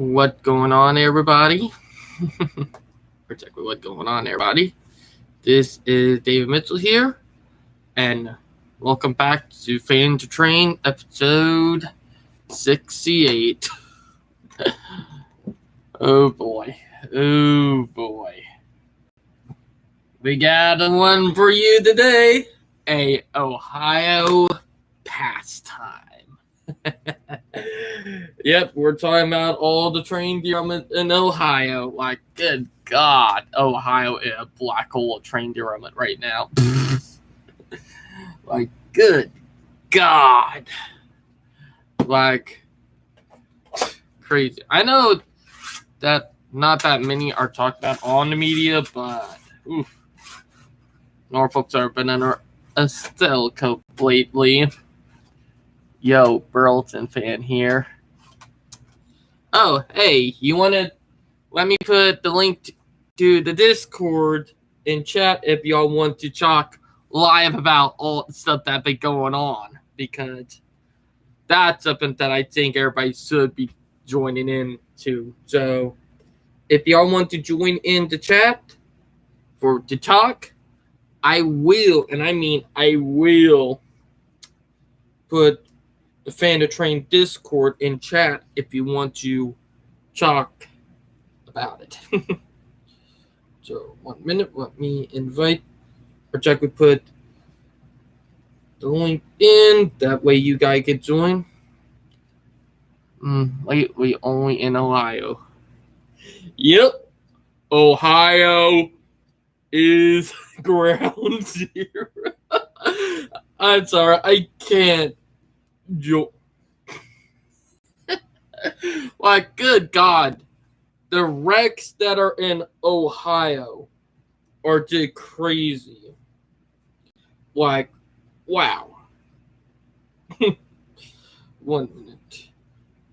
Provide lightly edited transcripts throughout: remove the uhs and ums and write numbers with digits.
What going on, everybody? Exactly what going on, everybody. This is David Mitchell here, and welcome back to Fan to Train, episode 68. Oh boy. We got one for you today. A Ohio pastime. Yep, we're talking about all the train derailment in Ohio. Like, good God, Ohio is a black hole of train derailment right now. Like, good God. Like, crazy. I know that not that many are talked about on the media, but oof. Norfolk's are been under a still cope lately. Yo, Burleson fan here. Oh, hey, you want to let me put the link to the Discord in chat if y'all want to talk live about all the stuff that been going on, because that's something that I think everybody should be joining in to. So if y'all want to join in the chat to talk, I will, and I mean I will, put the Fan to Train Discord in chat if you want to talk about it. So 1 minute, let me invite, or Jack would put the link in, that way you guys can join. Lately only in Ohio. Yep, Ohio is ground zero. I'm sorry, I can't join. Like, good God. The wrecks that are in Ohio are just crazy. Like, wow. 1 minute.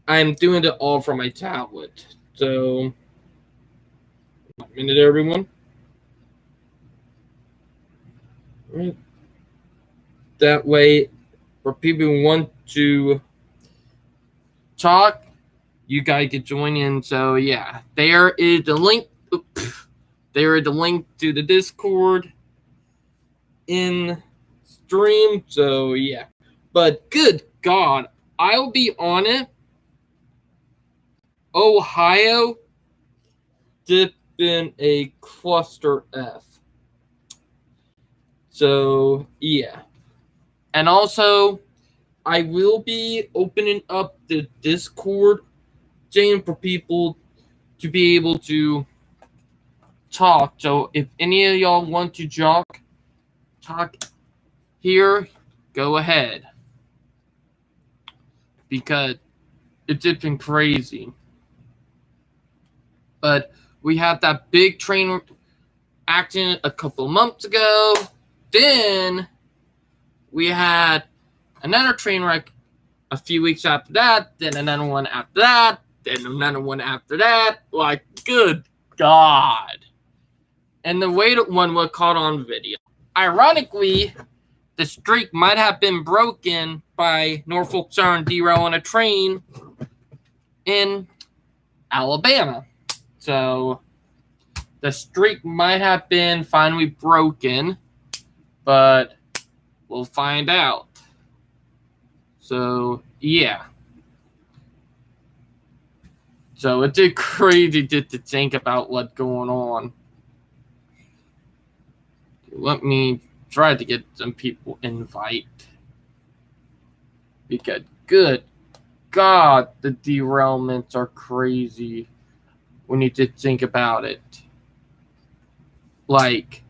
I'm doing it all from my tablet. So, 1 minute, everyone. Right. That way, for people who want to talk, you guys can join in. So yeah, there is the link. There is the link to the Discord in stream. So yeah, but good God, I'll be on it. Ohio dipped in a cluster F. So yeah, and also I will be opening up the Discord chain for people to be able to talk. So if any of y'all want to talk here, go ahead, because it's just been crazy. But we had that big train accident a couple months ago. Then we had another train wreck a few weeks after that. Then another one after that. Then another one after that. Like, good God. And the way that one was caught on video. Ironically, the streak might have been broken by Norfolk Southern derailing a train in Alabama. So the streak might have been finally broken, but we'll find out. So yeah. So it's just crazy just to think about what's going on. Let me try to get some people invite, because good God, the derailments are crazy when you just think about it. Like,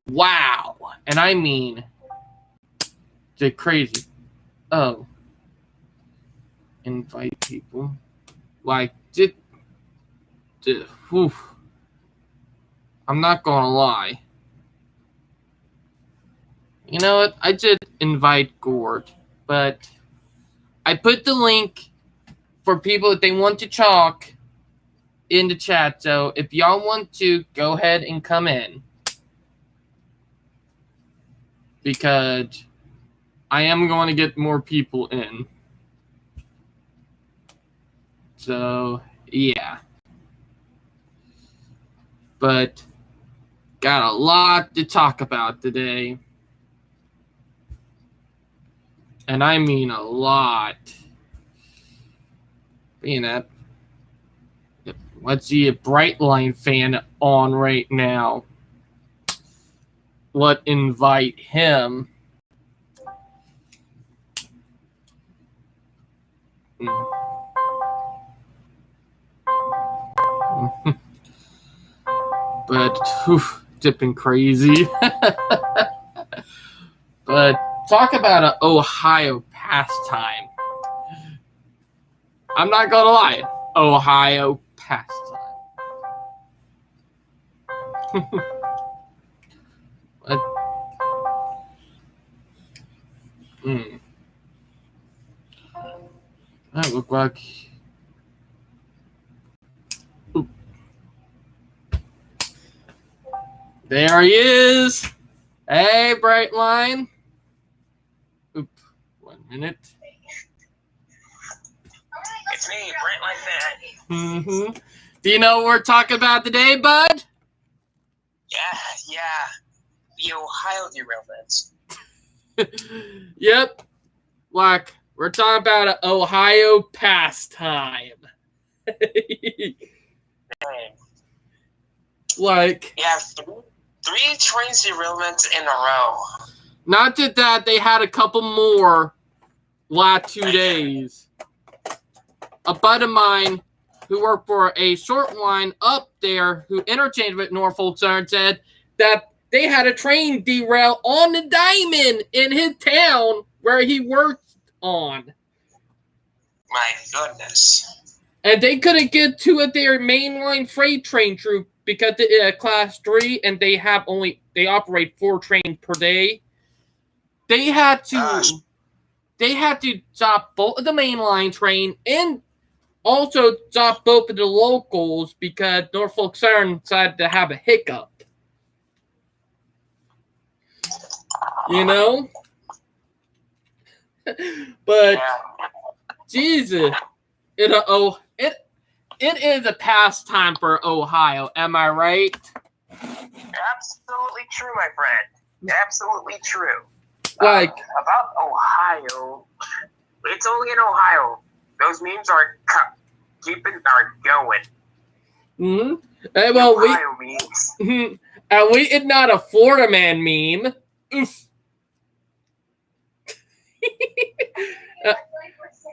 wow. And I mean, just crazy. Oh, invite people. Like, whew. I'm not gonna lie. You know what? I did invite Gord, but I put the link for people if they want to talk in the chat. So if y'all want to, go ahead and come in, because I am going to get more people in. So Yeah. But got a lot to talk about today. And I mean a lot. Being that, let's see a Brightline fan on right now. Let's invite him. But it's been crazy. But talk about an Ohio pastime. I'm not gonna lie, Ohio pastime. But, that look like. Oop. There he is. Hey, Brightline. Oop. 1 minute. It's me, Brightline fan. Mm-hmm. Do you know what we're talking about today, bud? Yeah. The Ohio derailments. Yep. Like, we're talking about an Ohio pastime. Like, Yeah, three train derailments in a row. not that they had a couple more last 2 days. A bud of mine who worked for a short line up there who interchanged with Norfolk Southern said that they had a train derail on the diamond in his town where he worked on. My goodness. And they couldn't get to their mainline freight train troop because it's class 3 and they operate 4 trains per day. They had to stop both of the mainline train and also stop both of the locals because Norfolk Southern decided to have a hiccup. You know? But Yeah. Jesus, it is a pastime for Ohio, am I right? Absolutely true, my friend. Absolutely true. Like, about Ohio, it's only in Ohio. Those memes are going. mm-hmm. Well, Ohio memes. At least it's not a Florida man meme. Oof.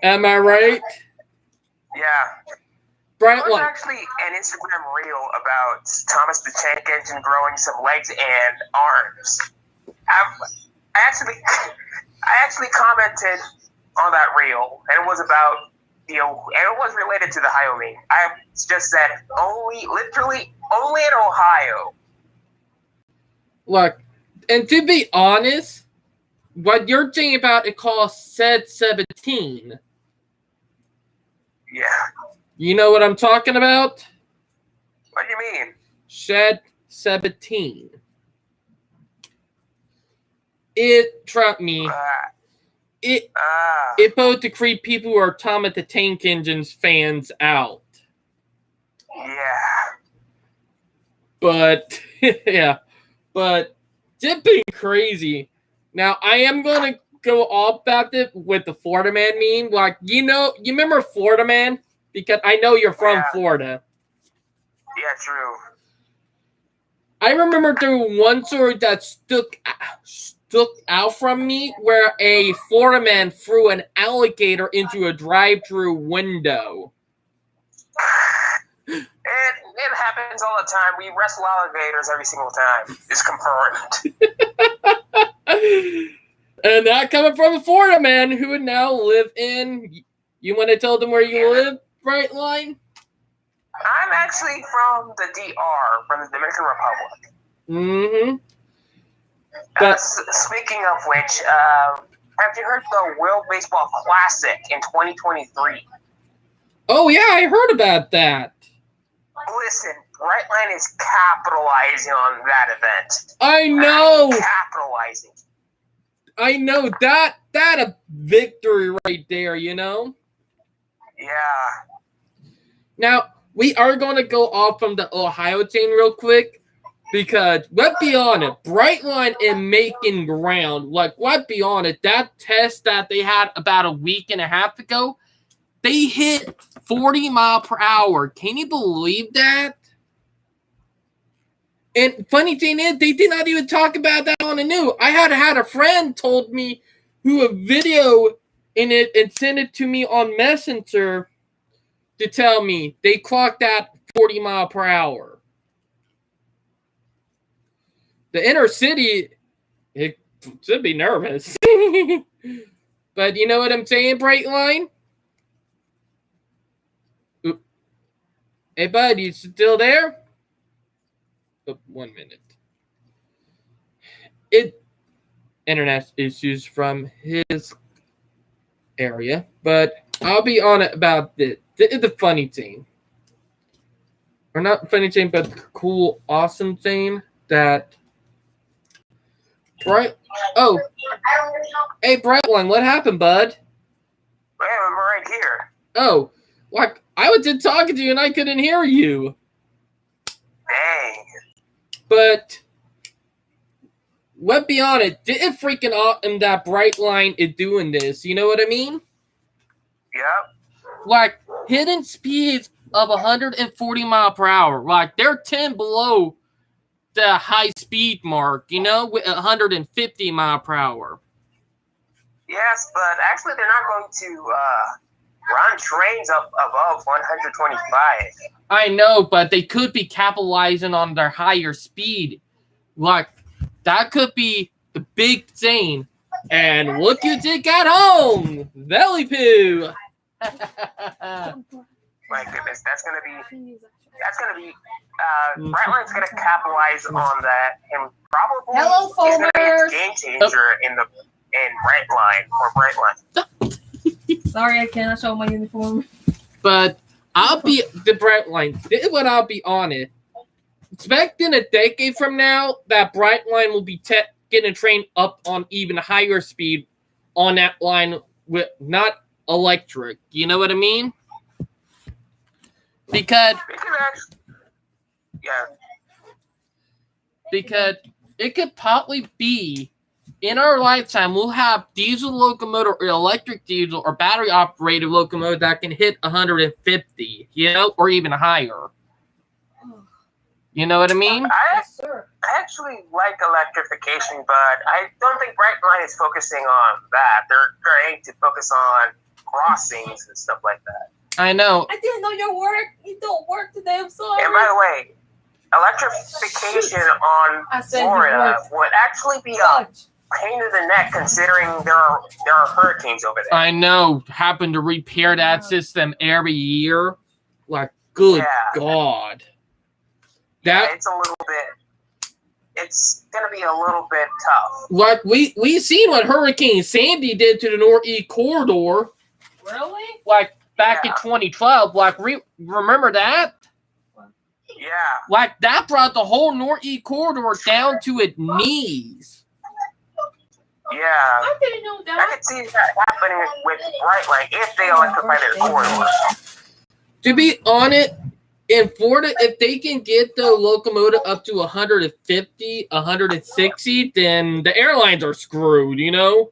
Am I right? Yeah. Right, There was actually an Instagram reel about Thomas the Tank Engine growing some legs and arms. I actually commented on that reel, and it was about and it was related to the Ohio meme. I just said only in Ohio. Look, and to be honest, what you're thinking about it called Shed 17. Yeah. You know what I'm talking about? What do you mean? Shed 17. It trapped me. It supposed to creep people who are Thomas the Tank Engine's fans out. Yeah. But but it's been crazy. Now I am gonna go off about it with the Florida Man meme. Like, you remember Florida Man? Because I know you're from Florida. Yeah, true. I remember there was one story that stuck out from me where a Florida man threw an alligator into a drive-thru window. It happens all the time. We wrestle alligators every single time. It's confirmed. And that coming from a Florida man who would now live in... You want to tell them where you live, Brightline? I'm actually from the DR, from the Dominican Republic. Mm-hmm. Speaking of which, have you heard the World Baseball Classic in 2023? Oh, yeah, I heard about that. Listen, Brightline is capitalizing on that event. I know. Capitalizing. I know. That a victory right there, you know? Yeah. Now, we are going to go off from the Ohio chain real quick because, let's be honest, Brightline and Macon Ground, like, let's be honest, that test that they had about a week and a half ago, they hit 40 mile per hour. Can you believe that? And funny thing is, they did not even talk about that on the news. I had a friend told me who a video in it and sent it to me on Messenger to tell me they clocked that 40 mile per hour. The inner city, it should be nervous. But you know what I'm saying, Brightline? Oop. Hey, bud, you still there? Oh, 1 minute. Internet issues from his area, but I'll be on it about the funny thing. Or not funny thing, but the cool, awesome thing that Oh, hey, Brightline, what happened, bud? Well, I'm right here. Oh, like, I was just talking to you and I couldn't hear you. Dang. But, let's be honest, didn't freaking awesome that Brightline is doing this, you know what I mean? Yep. Like, hitting speeds of 140 mile per hour. Like, they're 10 below the high speed mark, you know, with 150 mile per hour. Yes, but actually they're not going to run trains up above 125. I know, but they could be capitalizing on their higher speed. Like, that could be the big thing. And look who just got home! Belly Poo! My goodness, that's gonna be Brightline's gonna capitalize on that, and probably Hello, he's gonna be foamers. a game changer in Brightline. Sorry, I cannot show my uniform. But I'll be the Brightline. This is what I'll be honest. Expecting a decade from now, that Brightline will be getting a train up on even higher speed on that line with not electric. You know what I mean? Because it could probably be in our lifetime we'll have diesel locomotive or electric diesel or battery operated locomotive that can hit 150, you know, or even higher. You know what I mean? I actually like electrification, but I don't think Brightline is focusing on that. They're trying to focus on crossings and stuff like that. I know. I didn't know you don't work today. I'm sorry. And by the way, electrification on Florida would actually be a pain in the neck considering there are hurricanes over there. I know. Happen to repair that system every year. Like, good God. It's a little bit. It's gonna be a little bit tough. Like we seen what Hurricane Sandy did to the Northeast Corridor. Really? Like back in 2012. Like remember that? Yeah. Like that brought the whole Northeast Corridor down to its knees. Yeah. I didn't know that. I could see that happening with Brightline if they electrify their corridor. To be honest, in Florida, if they can get the locomotive up to 150, 160, then the airlines are screwed, you know?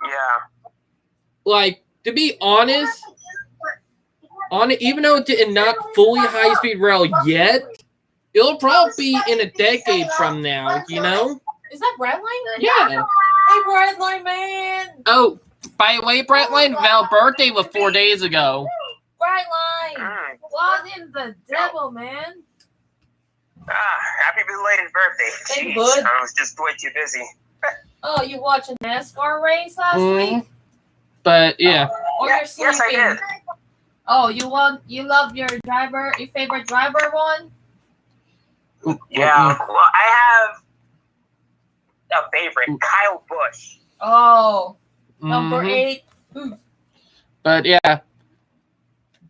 Yeah. Like, to be honest, even though it's not fully high-speed rail yet, it'll probably be in a decade from now, you know? Is that Brightline? Yeah. Hey, Brightline, man. Oh, by the way, Brightline, Val's birthday was 4 days ago. Brightline. What in the devil, man? Happy belated birthday. Hey, Jeez, bud. I was just way too busy. Oh, you watched a NASCAR race last week? But, yeah. Or you're sleeping? Yes, I did. Oh, you love your favorite driver one? Yeah, well, I have a favorite, Kyle Busch. Oh, number 8. But yeah.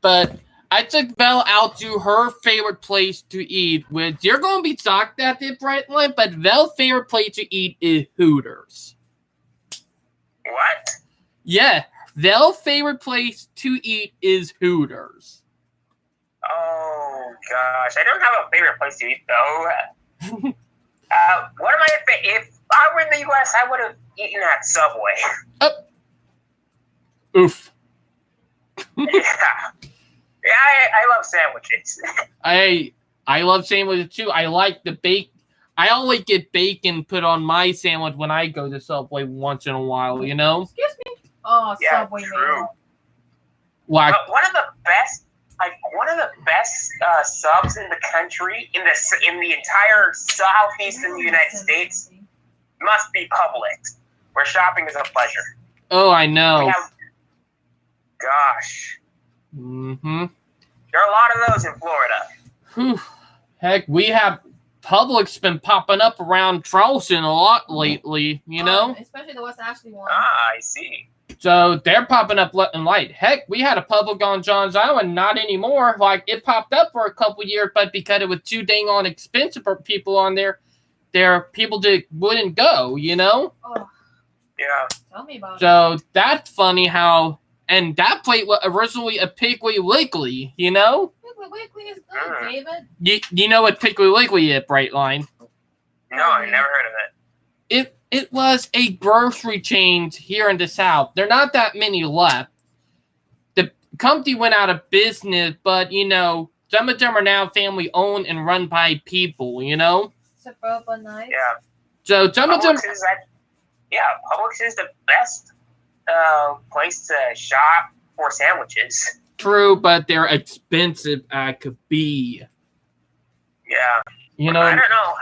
But I took Val out to her favorite place to eat, which you're going to be shocked at this, Brightline, but Val's favorite place to eat is Hooters. What? Yeah, Val's favorite place to eat is Hooters. Oh gosh, I don't have a favorite place to eat though. What am I? If I were in the U.S., I would have eaten at Subway. Oof. Yeah, I love sandwiches. I love sandwiches too. I like the bake. I always get bacon put on my sandwich when I go to Subway once in a while. You know. Excuse me. Oh, Yeah, Subway true. man. Like But one of the best subs in the country, in the entire southeastern United States, must be Publix, where shopping is a pleasure. oh, I We know. have, gosh, Mm-hmm. there are a lot of those in Florida. Whew. Heck, we have Publix been popping up around Charleston a lot lately. You know. Especially the West Ashley one. Ah, I see. So they're popping up left and right. Heck, we had a Publix on Johns Island, not anymore. Like it popped up for a couple years, but because it was too dang on expensive for people on there people just wouldn't go, you know? Oh, Yeah. tell me about it. So that's funny how, and that plate was originally a Piggly Wiggly, you know? Piggly Wiggly is good, David. You know what Piggly Wiggly is, Brightline? No, I never heard of it. It was a grocery chain here in the South. There are not that many left. The company went out of business, but, you know, some of them are now family owned and run by people, you know? Suburban Nights. Yeah. So some of them... Publix is the best place to shop for sandwiches. True, but they're expensive as could be. Yeah. You know? I don't know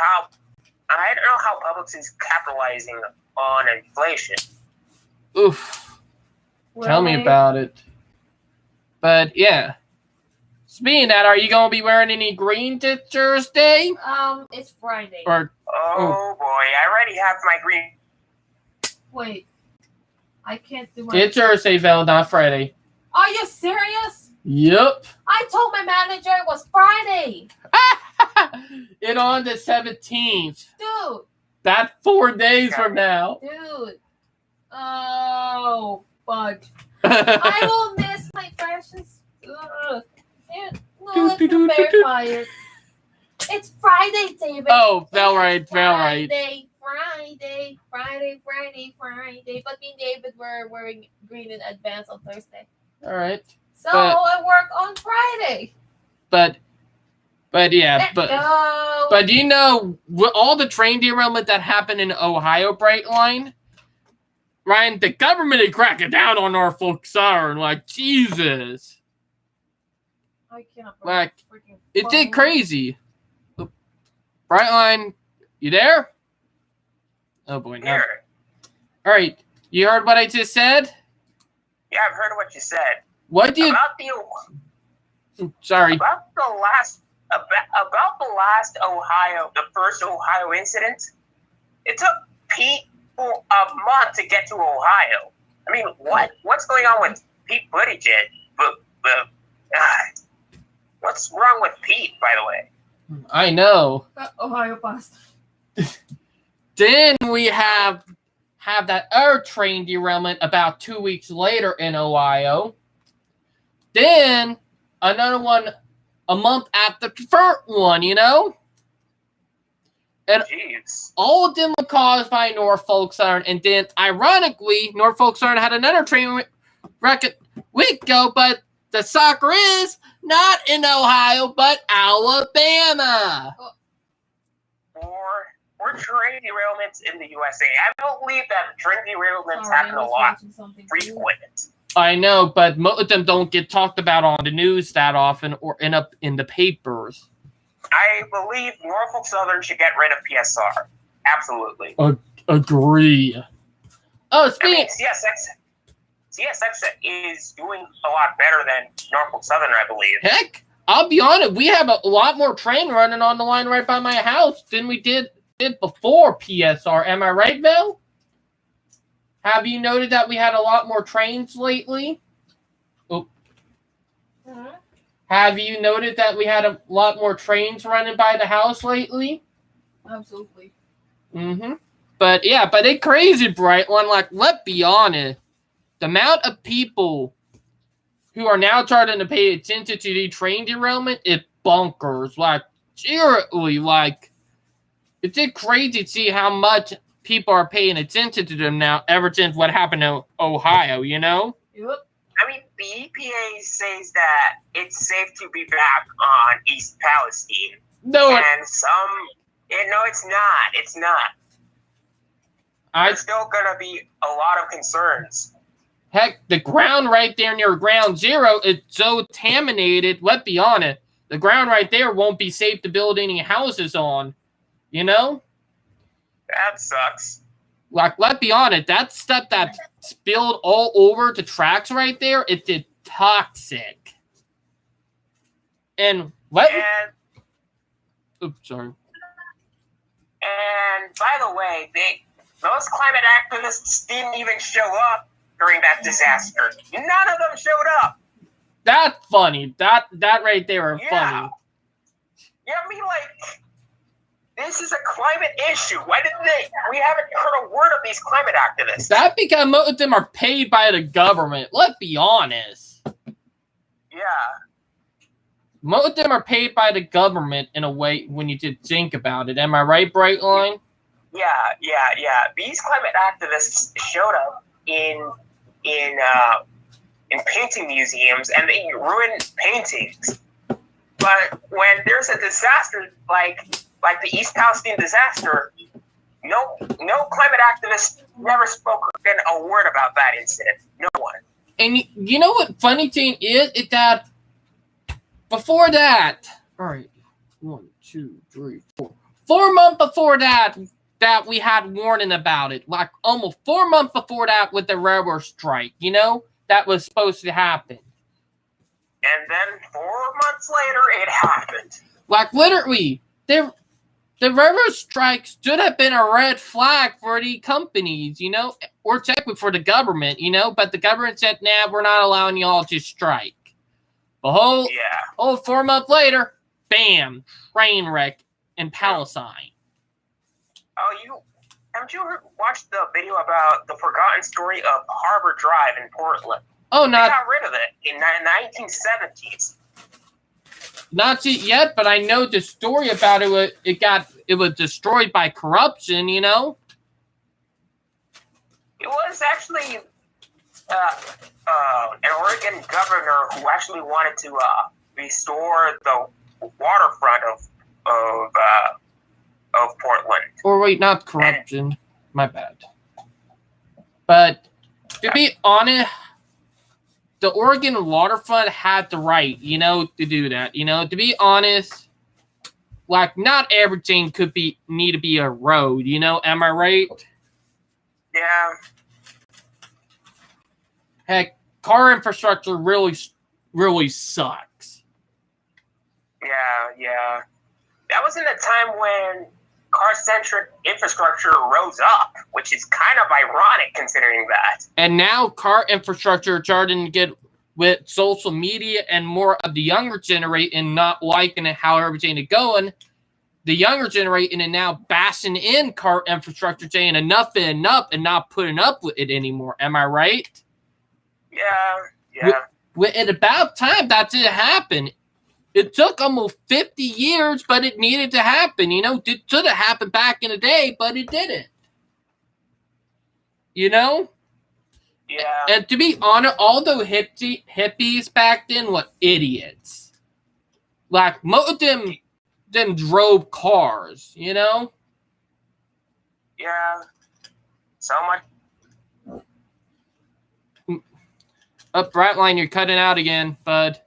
how Publix is capitalizing on inflation. Oof. Tell me about it. But, yeah. Speaking of that, are you going to be wearing any green this Thursday? It's Friday. Oh boy, I already have my green. Wait. I can't do my... It's Thursday, Val, not Friday. Are you serious? Yep. I told my manager it was Friday. It on the 17th. Dude. That's 4 days from now. Dude. Oh, fuck. I will miss my precious... Let's verify it. It's Friday, David. Oh, Val right. Friday. But me and David were wearing green in advance on Thursday. All right. So I work on Friday. But yeah, Let's go. but you know, with all the train derailment that happened in Ohio, Brightline, Ryan, the government is cracking down on Norfolk Southern. Like, Jesus. I can't Like, freaking it did crazy. Brightline, you there? Oh boy, no. Here. All right, you heard what I just said? Yeah, I've heard what you said. What do you? Sorry. About the last Ohio, the first Ohio incident. It took Pete a month to get to Ohio. I mean, what's going on with Pete Buttigieg? What's wrong with Pete, by the way? I know. Ohio pasta. Then we have that other train derailment about 2 weeks later in Ohio. Then another one a month after the first one, you know? And Jeez. all of them were caused by Norfolk Southern. And then, ironically, Norfolk Southern had another train wreck a week ago, but the sucker is not in Ohio, but Alabama. Or train derailments in the USA. I believe that train derailments happen a lot frequent. I know, but most of them don't get talked about on the news that often or end up in the papers. I believe Norfolk Southern should get rid of PSR. Absolutely. Agree. Oh, speaking. CSX is doing a lot better than Norfolk Southern, I believe. Heck, I'll be honest. We have a lot more train running on the line right by my house than we did before PSR. Am I right, Bill? Have you noted that we had a lot more trains lately? Oh. Mm-hmm. Have you noted that we had a lot more trains running by the house lately? Absolutely. Mm-hmm. But yeah, but it's crazy, Bright One. Like, let's be honest. The amount of people who are now starting to pay attention to the train derailment, it's bonkers. Like, seriously, like, it's just crazy to see how much people are paying attention to them now ever since what happened in Ohio, you know? Yep. I mean, the EPA says that it's safe to be back on East Palestine. No, and no, it's not. It's not. There's still going to be a lot of concerns. Heck, the ground right there near ground zero is so contaminated. Let's be honest. The ground right there won't be safe to build any houses on. You know? That sucks. Like, let's be honest. That stuff that's spilled all over the tracks right there, it's toxic. Oops, sorry. And by the way, those climate activists didn't even show up during that disaster. None of them showed up. That's funny. That right there are funny. Yeah, I mean, like, this is a climate issue. We haven't heard a word of these climate activists. That because most of them are paid by the government. Let's be honest. Yeah. Most of them are paid by the government in a way when you did think about it. Am I right, Brightline? Yeah. These climate activists showed up in painting museums and they ruined paintings. But when there's a disaster like the East Palestine disaster, no climate activist never spoke a word about that incident. No one. And you know what funny thing is? It's that before that, all right, 1, 2, 3, 4. 4 months before that we had warning about it. Like almost 4 months before that with the railroad strike, you know? That was supposed to happen. And then 4 months later, it happened. Like literally, the railroad strike should have been a red flag for the companies, you know? Or technically for the government, you know? But the government said, nah, we're not allowing y'all to strike. The whole 4 months later, bam, train wreck in Palestine. Oh, haven't you watched the video about the forgotten story of Harbor Drive in Portland? Oh, they got rid of it in the 1970s. Not yet, but I know the story about it. It was destroyed by corruption, you know? It was actually an Oregon governor who actually wanted to restore the waterfront of Portland. Or wait, not corruption. My bad. But to be honest, the Oregon waterfront had the right, you know, to do that. You know, to be honest, like not everything need to be a road. You know, am I right? Yeah. Heck, car infrastructure really sucks. Yeah. That was in a time when car-centric infrastructure rose up, which is kind of ironic considering that. And now car infrastructure is starting to get with social media and more of the younger generation not liking it, how everything is going. The younger generation is now bashing in car infrastructure, saying enough is enough and not putting up with it anymore. Am I right? Yeah. At about time that did happen. It took almost 50 years, but it needed to happen. You know, it should have happened back in the day, but it didn't. You know? Yeah. And to be honest, all those hippies back then were idiots. Like, most of them drove cars, you know? Yeah. So much. Up, Brightline, you're cutting out again, bud.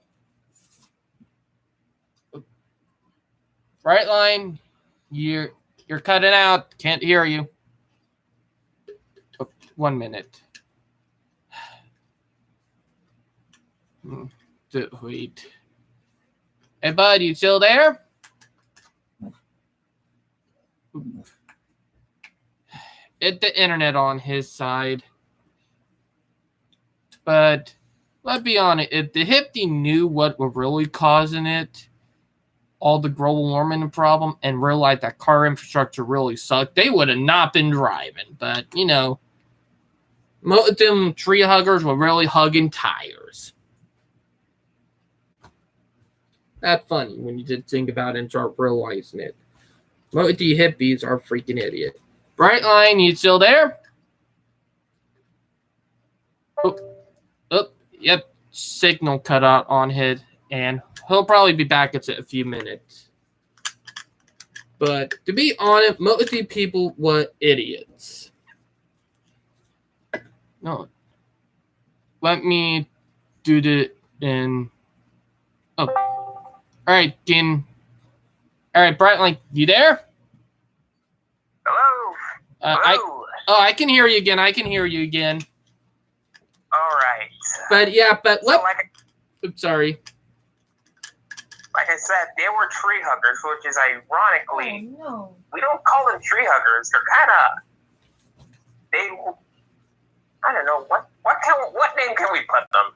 Brightline, you're cutting out. Can't hear you. Oh, 1 minute. Wait. Hey, bud, you still there? It's the internet on his side. But let's be honest, if the hippie knew what was really causing it, all the global warming problem, and realized that car infrastructure really sucked, they would have not been driving. But, you know, most of them tree huggers were really hugging tires. that funny when you did think about it and start realizing it. Most of the hippies are freaking idiot. Brightline, you still there? Yep. Signal cut out on his, and he'll probably be back in a few minutes. But to be honest, most of the people were idiots. No. Let me do the in. Oh. All right, All right, Brightline, you there? Hello. Hello. I can hear you again. All right. But yeah, So I'm sorry. like I said, they were tree huggers, which is ironically, Oh, no. we don't call them tree huggers. They're I don't know what name can we put them?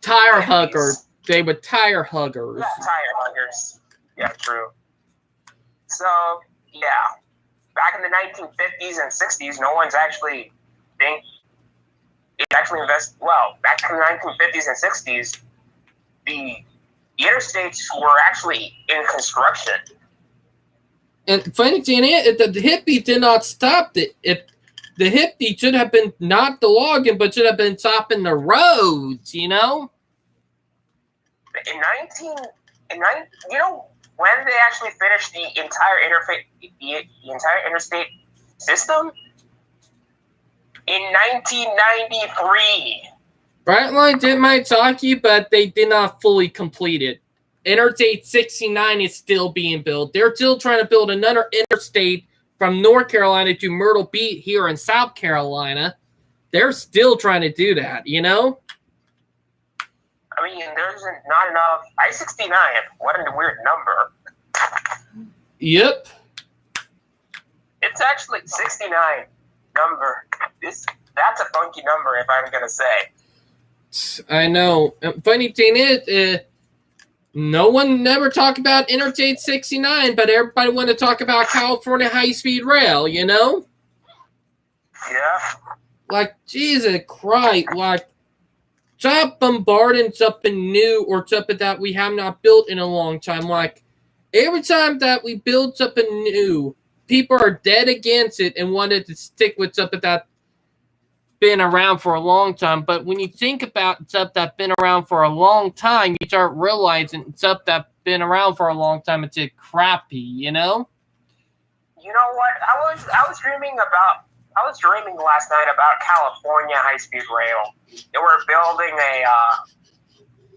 Tire huggers. They were tire huggers. Yeah, tire huggers. Yeah, true. So yeah, back in the 1950s and 60s, no one's actually back in the 1950s and 60s, the interstates were actually in construction. And funny thing is, the hippie did not stop it. The hippie should have been not the logging, but should have been stopping the roads, you know? You know when they actually finished the entire interstate system? In 1993. Brightline did my talkie, but they did not fully complete it. Interstate 69 is still being built. They're still trying to build another interstate from North Carolina to Myrtle Beach here in South Carolina. They're still trying to do that, you know? I mean, there's not enough. I-69, what a weird number. Yep. It's actually 69 number. That's a funky number, if I'm going to say. I know. Funny thing is, no one never talked about Interstate 69, but everybody wanted to talk about California high-speed rail, you know? Yeah. Like, Jesus Christ, like, stop bombarding something new or something that we have not built in a long time. Like, every time that we build something new, people are dead against it and wanted to stick with something that's been around for a long time. But when you think about stuff that's been around for a long time, you start realizing stuff that's been around for a long time, it's crappy, you know? You know what? I was dreaming last night about California high-speed rail. They were building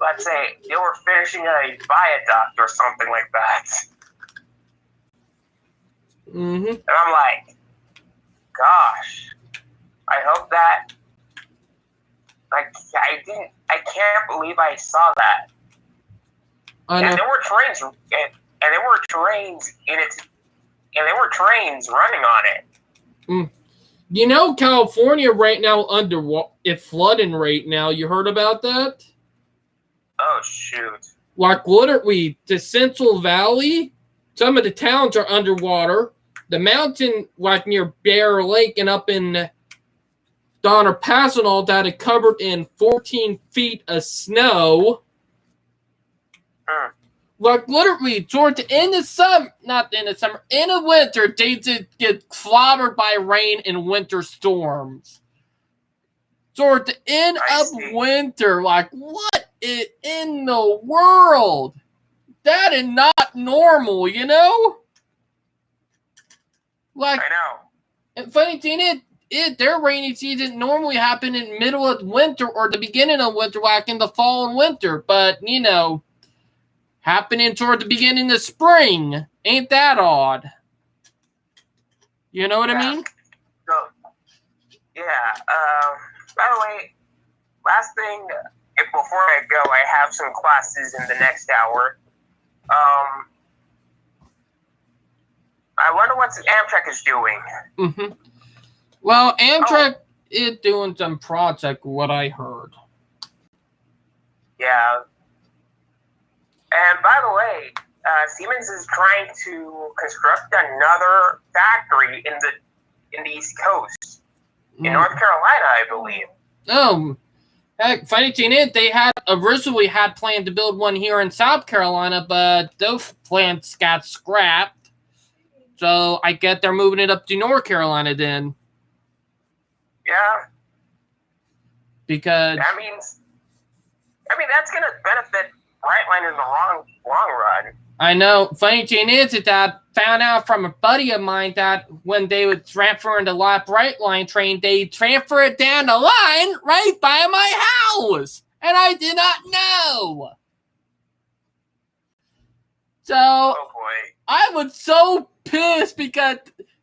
let's say, they were finishing a viaduct or something like that. Mm-hmm. And I'm like, gosh, I hope that, I can't believe I saw that. I know. And there were trains, and there were trains in it, and there were trains running on it. Mm. You know, California right now it's flooding right now. You heard about that? Oh, shoot. Like, literally, the Central Valley, some of the towns are underwater. The mountain, like near Bear Lake and up in Donner Pass and all that, is covered in 14 feet of snow. Like, literally, toward the end of in the winter, they did get clobbered by rain and winter storms. Toward the end of winter, like, what in the world? That is not normal, you know? Like, I know. And funny thing is, their rainy season normally happen in the middle of winter or the beginning of winter, like in the fall and winter. But, you know, happening toward the beginning of spring. Ain't that odd? You know what I mean? So, yeah. By the way, last thing, before I go, I have some classes in the next hour. I wonder what Amtrak is doing. Mm-hmm. Well, Amtrak is doing some project, what I heard. Yeah. And by the way, Siemens is trying to construct another factory in the East Coast, in North Carolina, I believe. Oh, Heck, funny thing is, they had originally had planned to build one here in South Carolina, but those plans got scrapped. So I get they're moving it up to North Carolina then. Yeah. Because That means, that's going to benefit Brightline in the long run. I know. Funny thing is that I found out from a buddy of mine that when they would transfer into the Brightline train, they transfer it down the line right by my house. And I did not know. So Oh, boy. I was so pissed because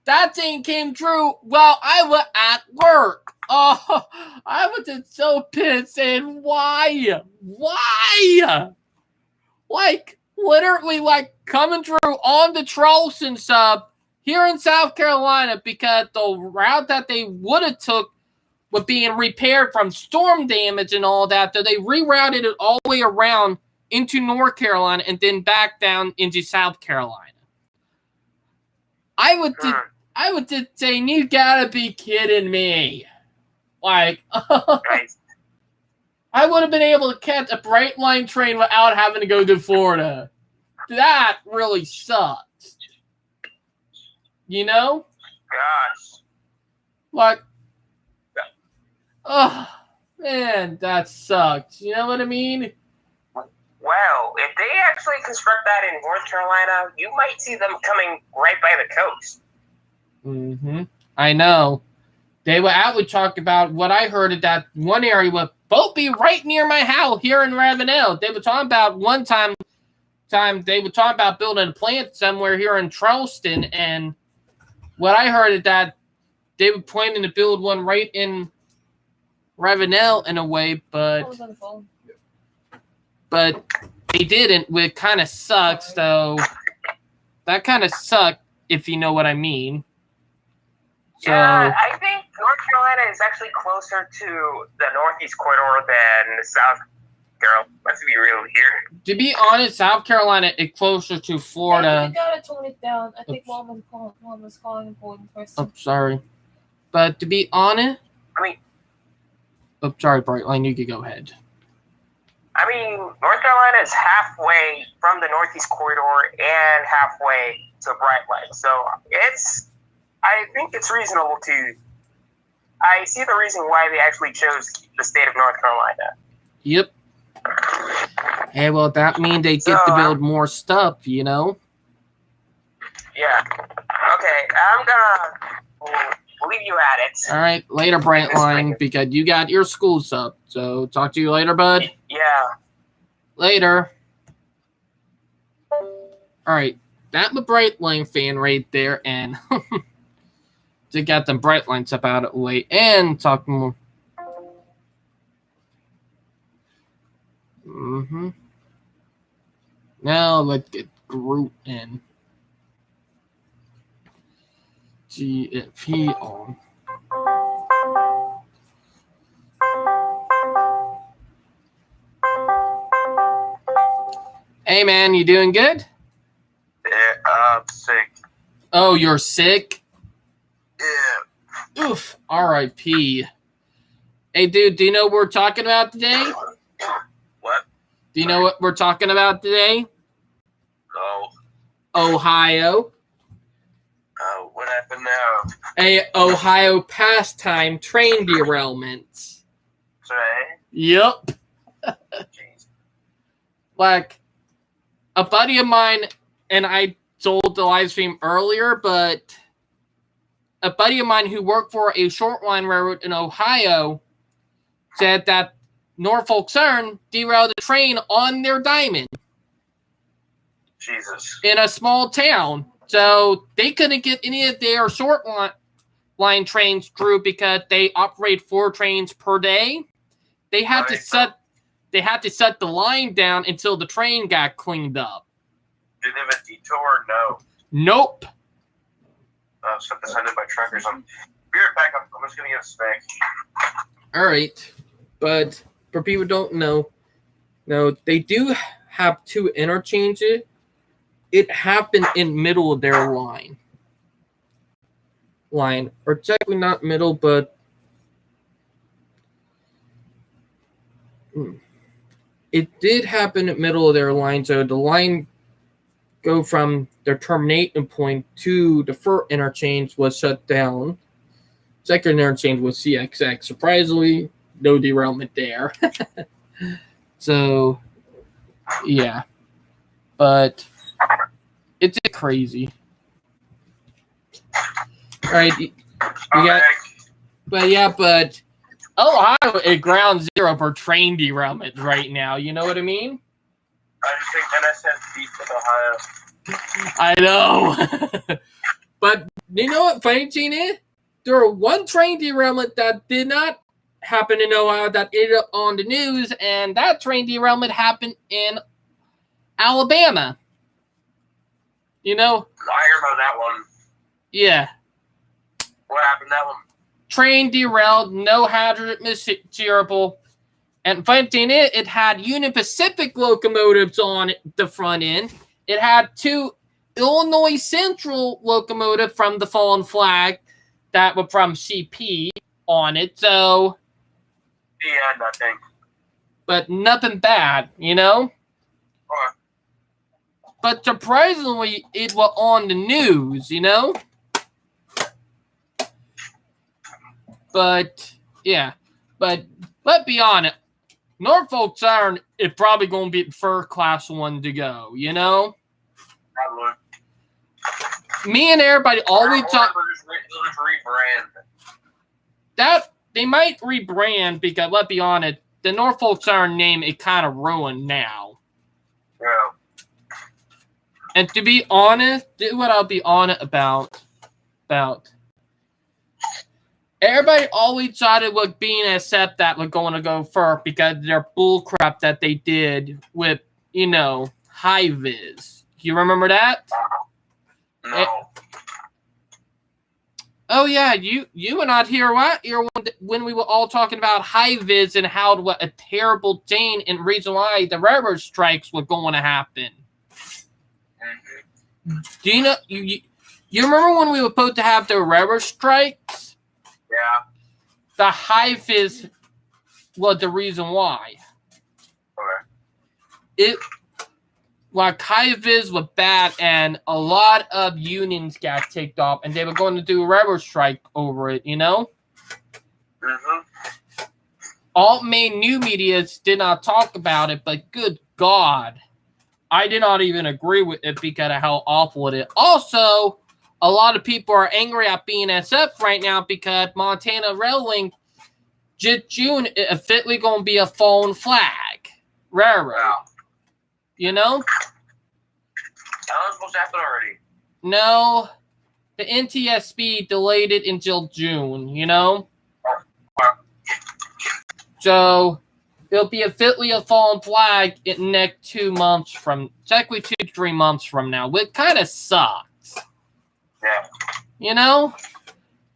that thing came true while I was at work. Oh, I was just so pissed saying, why? Why? Like, literally, like, coming through on the Charleston sub here in South Carolina because the route that they would have took was being repaired from storm damage and all that, so they rerouted it all the way around into North Carolina and then back down into South Carolina. I would just say, you gotta be kidding me. Like, Right. I would have been able to catch a Brightline train without having to go to Florida. That really sucks. You know? Gosh. Like, oh, man, that sucks. You know what I mean? Well, if they actually construct that in North Carolina, you might see them coming right by the coast. Mm-hmm. I know. They were out. We talked about what I heard at that one area would both be right near my house here in Ravenel. They were talking about one time they were talking about building a plant somewhere here in Charleston, and what I heard is that they were planning to build one right in Ravenel in a way, but they didn't, which kind of sucks, though. That kind of sucked, if you know what I mean. So, yeah, I think North Carolina is actually closer to the Northeast corridor than South Carolina. Let's be real here. to be honest, South Carolina is closer to Florida. You gotta tone it down. I think mom was calling important person. Oh, sorry. But to be honest... I mean... Oh, sorry, Brightline, you could go ahead. I mean, North Carolina is halfway from the Northeast corridor and halfway to Brightline. So I think it's reasonable to... I see the reason why they actually chose the state of North Carolina. Yep. Hey, well, that means they get to build more stuff, you know? Yeah. Okay, I'm gonna leave you at it. All right, later, Brightline, because you got your school sub. So, talk to you later, bud. Yeah. Later. All right, that was Brightline fan right there, and to get them Brightline stuff out of the way and talk more. Mm-hmm. Now let's get Groot in. GFP on. Hey man, you doing good? Yeah, I'm sick. Oh, you're sick? Yeah. Oof. R.I.P. Hey dude, do you know what we're talking about today? What? Do you know what we're talking about today? No. Ohio. Oh, what happened now? A Ohio pastime train derailments. Today? Yep. Jeez. Like, a buddy of mine, and I told the live stream earlier, but a buddy of mine who worked for a short line railroad in Ohio said that Norfolk Southern derailed a train on their diamond. Jesus. In a small town. So they couldn't get any of their short line trains through because they operate 4 trains per day. They had to set the line down until the train got cleaned up. Did they have a detour or no? Nope. So they send it by truck or something. Be right back. I'm just gonna get a snack. All right, but for people who don't know, no, they do have 2 interchanges. It happened in middle of their line, or technically not middle, but it did happen in the middle of their line. So the line go from their terminating point to the first interchange was shut down. Second interchange was CXX. Surprisingly, no derailment there. So, yeah. But it's crazy. All right. You got, but Ohio is ground zero for train derailment right now. You know what I mean? I just think NSF beats with Ohio. I know. But you know what funny thing is? There were one train derailment that did not happen in Ohio that ended up on the news, and that train derailment happened in Alabama. You know? I heard about that one. Yeah. What happened to that one? Train derailed, no hazardous material. And funny thing is, it had Union Pacific locomotives on the front end. It had 2 Illinois Central locomotives from the Fallen Flag that were from CP on it. So, yeah, nothing. But nothing bad, you know? But surprisingly, it was on the news, you know? But, yeah. But, let's be honest. Norfolk Southern is probably going to be the first class one to go, you know? Probably. Me and everybody always talk. They'll just rebrand. That, they might rebrand because, let's be honest, the Norfolk Southern name is kind of ruined now. Yeah. And to be honest, this is what I'll be honest about. Everybody always thought it was being accept that was going to go first because of their bullcrap that they did with, you know, high vis. You remember that? No. Oh yeah, you were not here. What? When we were all talking about high vis and how it was a terrible thing and reason why the railroad strikes were going to happen. Do you know you remember when we were supposed to have the railroad strikes? Yeah. The high vis was the reason why. Okay. High vis was bad and a lot of unions got ticked off and they were going to do a railroad strike over it, you know? Mm-hmm. All main new medias did not talk about it, but good God. I did not even agree with it because of how awful it is. Also, a lot of people are angry at BNSF right now because Montana Rail Link, June, is officially going to be a fallen flag railroad. Wow. You know? That was supposed to happen already. No. The NTSB delayed it until June, you know? So, it'll be officially a fallen flag in the next 2 months from, technically 2 to 3 months from now, which kind of sucks. Yeah. You know?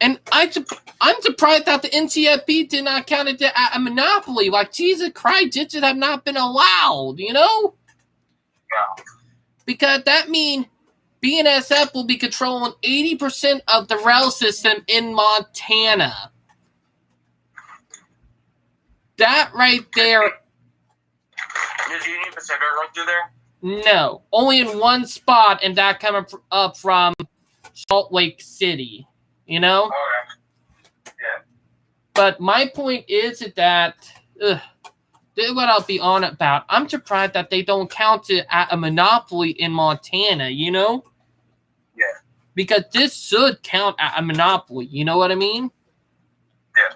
And I'm surprised that the NTSB did not count it a monopoly. Like, Jesus Christ, this should have not been allowed, you know? Yeah. Because that means BNSF will be controlling 80% of the rail system in Montana. That right there. Did Union Pacific run through there? No. Only in one spot, and that coming up from Salt Lake City. You know? Okay. Yeah. But my point is that, this is what I'll be on about. I'm surprised that they don't count it at a monopoly in Montana, you know? Yeah. Because this should count at a monopoly, you know what I mean? Yeah.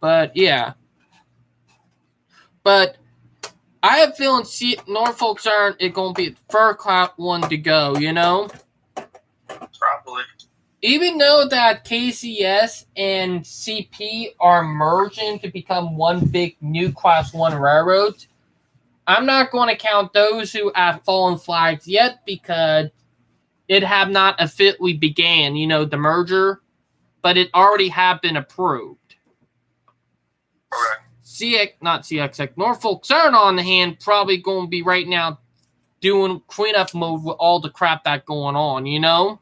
But, yeah. But, I have a feeling Norfolk Southern is going to be the first class one to go, you know? Probably. Even though that KCS and CP are merging to become one big new Class 1 railroad, I'm not going to count those who have fallen flags yet because it have not officially began, you know, the merger, but it already have been approved. Okay. Norfolk Southern on the hand probably going to be right now doing cleanup mode with all the crap that's going on, you know?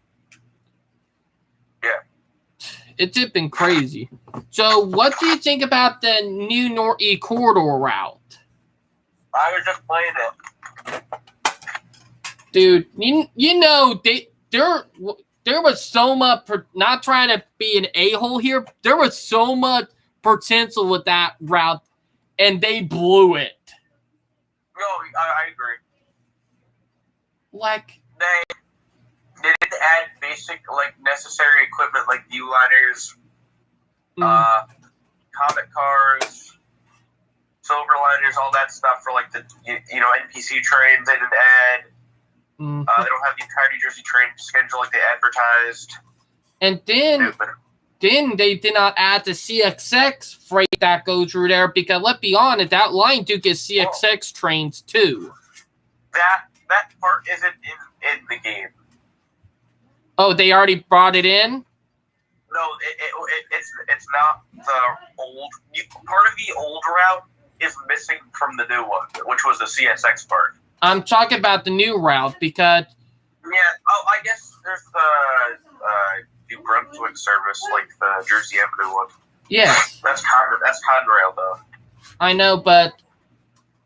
Yeah. It's just been crazy. So, what do you think about the new Northeast Corridor route? I was just playing it. Dude, you know, there was so much, not trying to be an a-hole here, there was so much potential with that route, and they blew it. No, I agree. Like, They didn't add basic, like, necessary equipment like U-liners, comet cars, silver liners, all that stuff for, like, the, NPC trains they didn't add. They don't have the entire New Jersey train schedule like they advertised. And then they did not add the CXX freight that goes through there, because let's be honest, that line do get CXX trains too. That part isn't in the game. Oh, they already brought it in? No, it's not the old part of the old route is missing from the new one, which was the CSX part. I'm talking about the new route because. Yeah. Oh, I guess there's the New Brunswick service, like the Jersey Avenue one. Yes. That's Conrail though. I know, but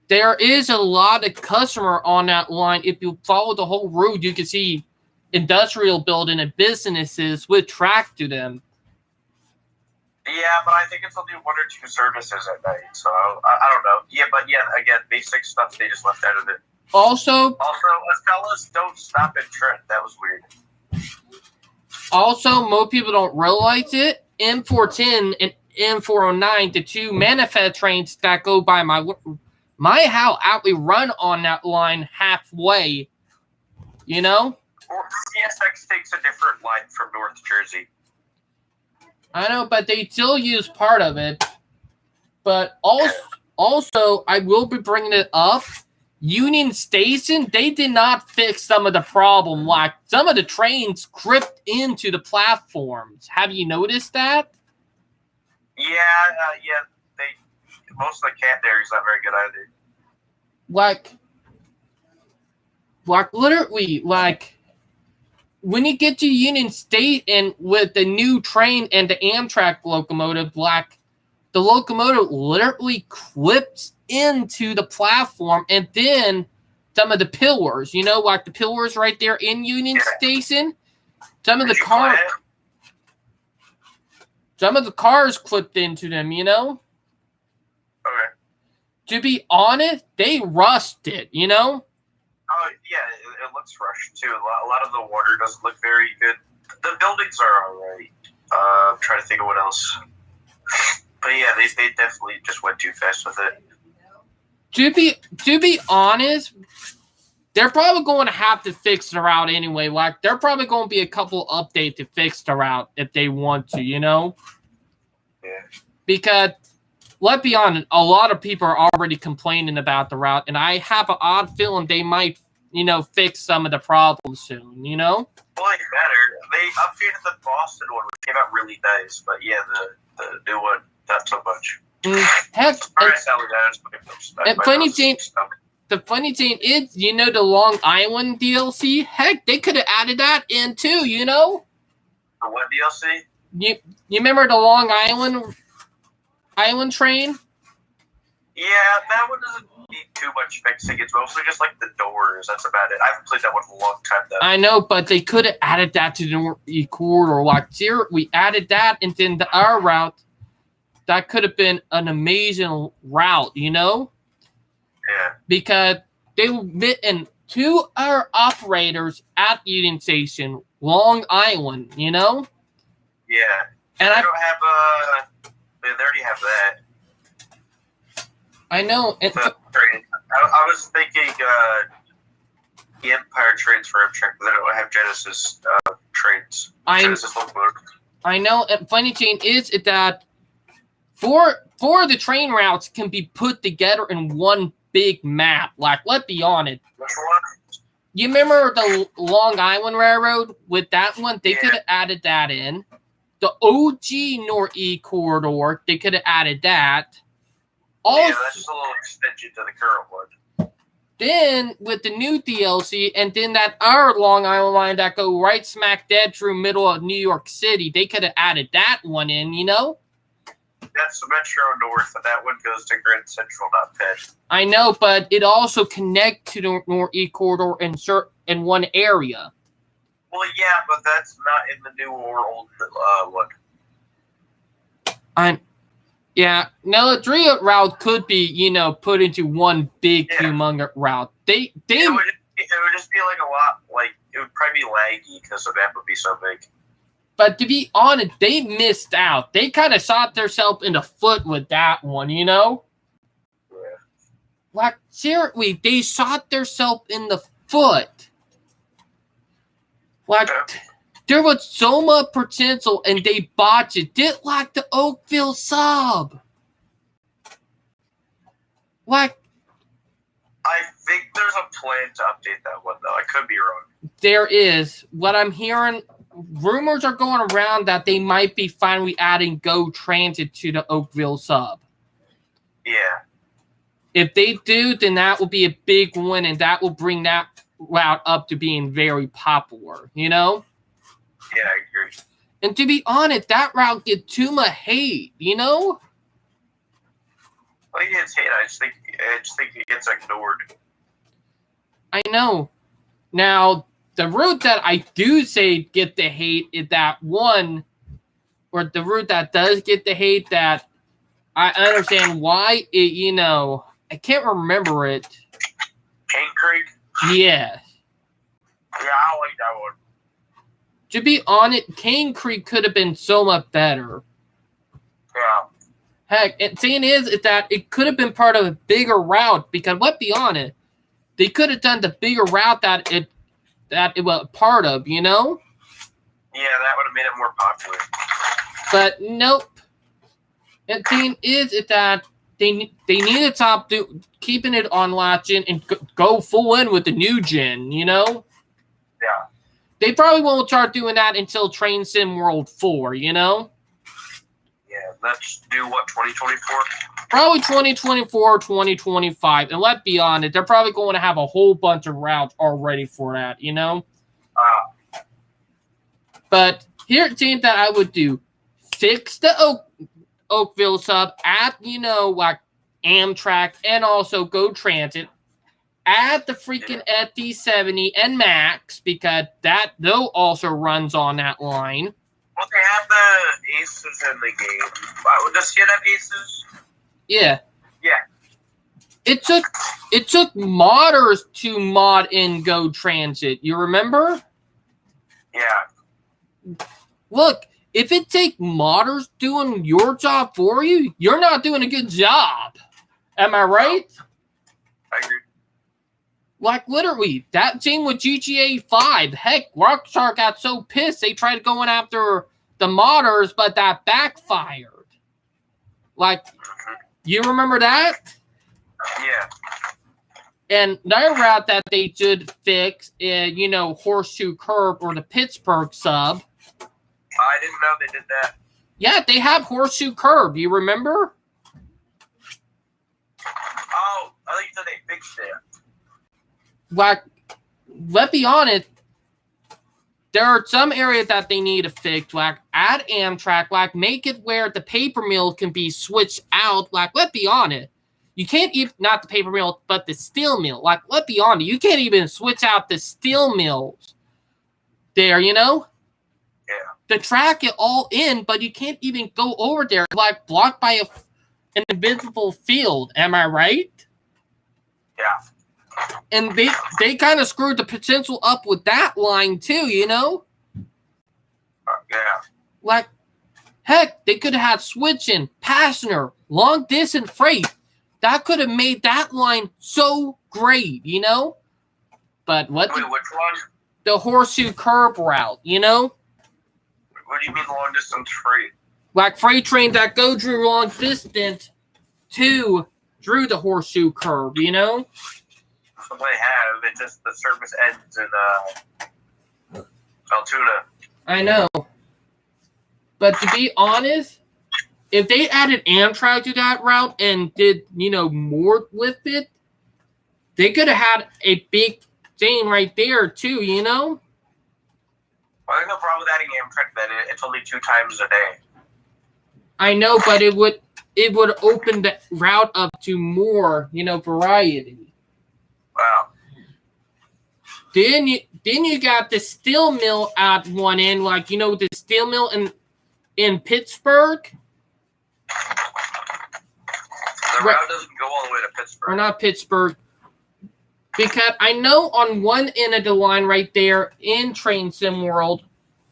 there is a lot of customer on that line. If you follow the whole route, you can see industrial building and businesses with track to them. Yeah, but I think it's only one or two services at night, so I don't know. Yeah, but yeah, again, basic stuff they just left out of it. Also, fellas, don't stop at Trent. That was weird. Also, most people don't realize it. M410 and M409, the two manifest trains that go by my house, actually run on that line halfway. You know? Or CSX takes a different line from North Jersey. I know, but they still use part of it. But also, I will be bringing it up. Union Station, they did not fix some of the problem. Like, some of the trains crept into the platforms. Have you noticed that? Yeah. Most of the cat there is not very good either. Like literally, like, when you get to Union State and with the new train and the Amtrak locomotive, like, the locomotive literally clips into the platform, and then some of the pillars, like the pillars right there in Union Station, some of the cars clipped into them, Okay. To be honest, they rusted, Oh, yeah, it looks rushed, too. A lot of the water doesn't look very good. The buildings are alright. I'm trying to think of what else. But yeah, they definitely just went too fast with it. To be honest, they're probably going to have to fix the route anyway. Like, there are probably going to be a couple updates to fix the route if they want to, Yeah. Because, let's be honest, a lot of people are already complaining about the route, and I have an odd feeling they might, fix some of the problems soon, Well, it's better. They updated the Boston one, which came out really nice, but yeah, the new one, not so much. Heck, the funny thing is, the Long Island DLC, heck, they could have added that in too, The what DLC? You remember the Long Island train? Yeah, that one doesn't need too much fixing. It's mostly just like the doors. That's about it. I haven't played that one in a long time, though. I know, but they could have added that to the Northeast Corridor. Like, we added that, and then our route, that could have been an amazing route, Yeah. Because they were in 2 other operators at Union Station, Long Island, Yeah. And I don't have they already have that. I know. I was thinking the Empire trains for Amtrak, but they don't have Genesis trains. Genesis locomotives. I know. And funny thing is that four of the train routes can be put together in one big map. Like, let's be honest. Which one? You remember the Long Island Railroad with that one? They could have added that in. The OG Northeast Corridor, they could have added that. Yeah, that's just a little extension to the current one. then with the new DLC, and then that other Long Island line that go right smack dead through middle of New York City, they could have added that one in, you know? That's the Metro North, and that one goes to Grand Central, not Penn. I know, but it also connects to the Northeast Corridor in one area. Well, yeah, but that's not in the new or old one. Yeah, now the Drea route could be, you know, put into one big humongous route. It would just be like a lot, like, it would probably be laggy because the map would be so big. But to be honest, they missed out. They kind of shot themselves in the foot with that one, you know? Yeah. Like, seriously, they shot themselves in the foot. Like, there was so much potential and they botched it. Did like the Oakville sub. Like, I think there's a plan to update that one, though. I could be wrong. There is. What I'm hearing, rumors are going around that they might be finally adding Go Transit to the Oakville sub. Yeah. If they do, then that will be a big win, and that will bring that route up to being very popular, you know? Yeah, I agree. And to be honest, that route get too much hate, you know? Well, it gets hate. I just think it gets ignored. I know. Now, the route that I do say get the hate is that one, or the route that does get the hate that I understand why it, you know, I can't remember it. Cane Creek? Yeah. Yeah, I like that one. To be honest, Cane Creek could have been so much better. Yeah. Heck, and thing is that it could have been part of a bigger route because let's be honest, they could have done the bigger route that it was part of, you know? Yeah, that would have made it more popular. But nope. And thing is that they need to stop keeping it on last gen and go full in with the new gen, you know? Yeah. They probably won't start doing that until Train Sim World 4, you know? Yeah, let's do what, 2024? Probably 2024, 2025. And let's be honest, they're probably going to have a whole bunch of routes already for that, you know? But here's the thing that I would do. Fix the Oakville sub, add, you know, like Amtrak and also Go Transit. Add the freaking FD70 and Max because that though also runs on that line. Well, they have the aces in the game. Does he have aces? Yeah. Yeah. It took modders to mod in Go Transit. You remember? Yeah. Look, if it takes modders doing your job for you, you're not doing a good job. Am I right? I agree. Like, literally, that team with GTA 5, heck, Rockstar got so pissed they tried going after the modders, but that backfired. Like, you remember that? Yeah. And another route that they should fix is, you know, Horseshoe Curb or the Pittsburgh sub. I didn't know they did that. Yeah, they have Horseshoe Curb. You remember? Oh, I think you said they fixed it. Like, let's be honest, there are some areas that they need to fix, like add Amtrak, like make it where the paper mill can be switched out. Like, let's be honest, you can't even, not the paper mill, but the steel mill. Like, let's be honest, you can't even switch out the steel mills there, you know? Yeah. The track it all in, but you can't even go over there, like blocked by an invisible field. Am I right? Yeah. And they kind of screwed the potential up with that line too, you know? Yeah. Like, heck, they could have had switching, passenger, long distance freight. That could have made that line so great, you know? But what? Wait, which one? The Horseshoe Curb route, you know? What do you mean long distance freight? Like freight train that go through long distance through the Horseshoe Curb, you know? That's what they have. It just, the service ends in Altoona. I know. But to be honest, if they added Amtrak to that route and did, you know, more with it, They could have had a big thing right there too, you know? Well, there's no problem with adding Amtrak then. It's only 2 times a day. I know, but it would open the route up to more, variety. Wow. Then you got the steel mill at one end, like the steel mill in Pittsburgh. The route doesn't go all the way to Pittsburgh. Or not Pittsburgh. Because I know on one end of the line right there in Train Sim World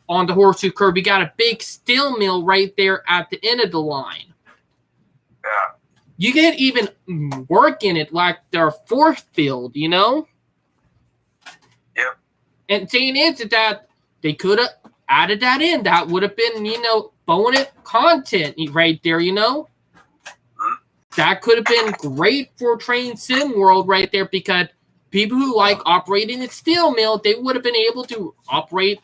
on the Horseshoe Curve, we got a big steel mill right there at the end of the line. Yeah. You can't even work in it like their fourth field, Yep. And saying is that they could have added that in. That would have been, bonus content right there, Mm-hmm. That could have been great for Train Sim World right there because people who like operating a steel mill, they would have been able to operate